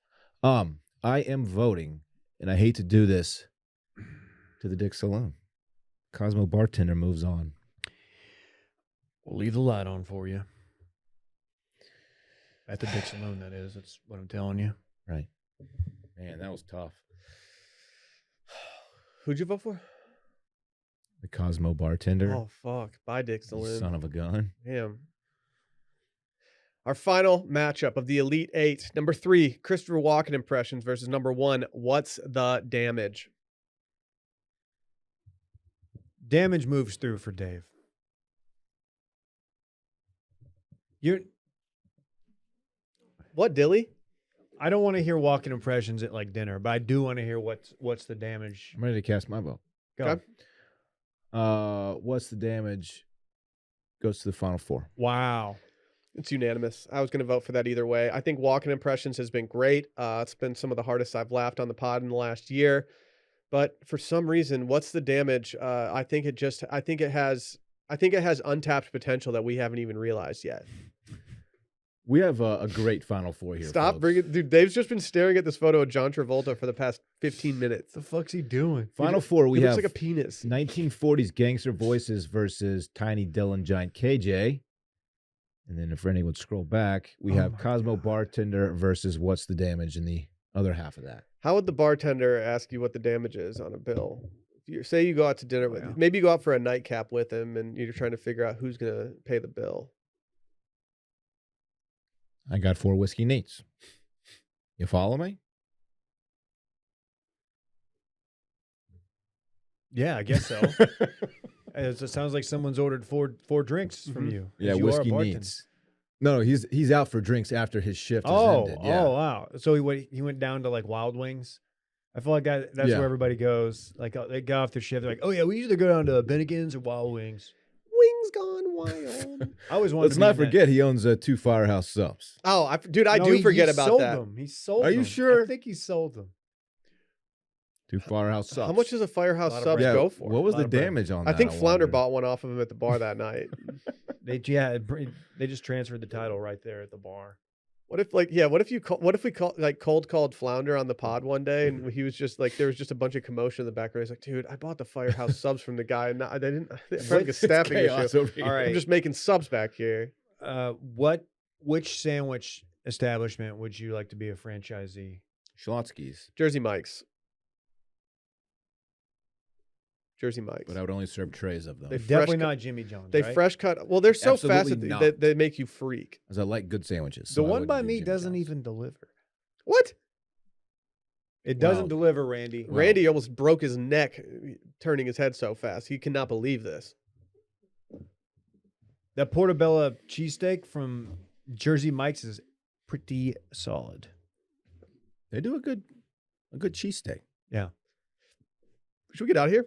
I am voting, and I hate to do this, to the Dick Saloon. Cosmo Bartender moves on. We'll leave the light on for you. At the Dick Saloon, that is. That's what I'm telling you. Right. Man, that was tough. Who'd you vote for? The Cosmo Bartender. Oh, fuck. Bye, Dick You Saloon. son of a gun. Damn. Our final matchup of the Elite Eight. Number 3, Christopher Walken impressions versus number 1, What's the Damage? Damage moves through for Dave. What, Dilly? I don't want to hear walking impressions at like dinner, but I do want to hear what's the damage. I'm ready to cast my vote. Go. Okay. What's the damage? Goes to the final 4. Wow. It's unanimous. I was going to vote for that either way. I think Walken impressions has been great. It's been some of the hardest I've laughed on the pod in the last year. But for some reason, What's the Damage? I think it has untapped potential that we haven't even realized yet. We have a great final 4 here. Stop folks. bringing, dude. Dave's just been staring at this photo of John Travolta for the past 15 minutes. What the fuck's he doing? Final 4. We He have looks like a penis. 1940s gangster voices versus Tiny Dylan Giant KJ. And then if Randy would scroll back, we have Cosmo Bartender versus What's the Damage in the other half of that. How would the bartender ask you what the damage is on a bill? Say you go out to dinner with, maybe you go out for a nightcap with him, and you're trying to figure out who's going to pay the bill. I got 4 whiskey neats. You follow me? Yeah, I guess so. It sounds like someone's ordered four drinks from you. Yeah, You are a whiskey bartender. neats. No, he's out for drinks after his shift has ended. Yeah. Oh, wow. So he went down to like Wild Wings. I feel like that's Yeah. where everybody goes. Like they go off their shift. They're like, oh yeah, we either go down to Bennigan's or Wild Wings. Wings gone wild. I always wanted Let's to not be in that. forget he owns 2 Firehouse subs. Oh, dude, I No, do forget he about sold that. Them. He sold Are you them. sure? I think he sold them. 2 Firehouse subs. How much does a Firehouse Lot of subs yeah, go for? What was Lot the of bread. damage on I that? think Flounder wonder? bought one off of him at the bar that night. They just transferred the title right there at the bar. What if we cold called Flounder on the pod one day, and he was just like, there was just a bunch of commotion in the background. He's like, dude, I bought the Firehouse subs from the guy, and I didn't. I had like a staffing Chaos issue. over here. All right. I'm just making subs back here. Which sandwich establishment would you like to be a franchisee? Schlotsky's. Jersey Mike's. Jersey Mike's. But I would only serve trays of them. They Definitely fresh not Jimmy John's. They right? fresh cut. Well, they're so fast Absolutely that not. they make you freak. As I like good sandwiches. The so I one wouldn't by do me Jimmy doesn't John's. even deliver. What? It doesn't Wow. deliver, Randy. Wow. Randy almost broke his neck turning his head so fast. He cannot believe this. That Portobello cheesesteak from Jersey Mike's is pretty solid. They do a good cheesesteak. Should we get out of here?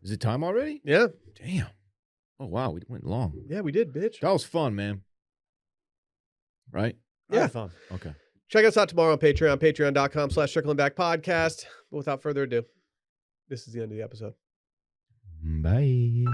Is it time already? Yeah. Damn. Oh wow, we went long. Yeah, we did, bitch. That was fun, man. Right? I Yeah. had fun. Okay. Check us out tomorrow on Patreon, patreon.com/Circling Back Podcast. But without further ado, this is the end of the episode. Bye.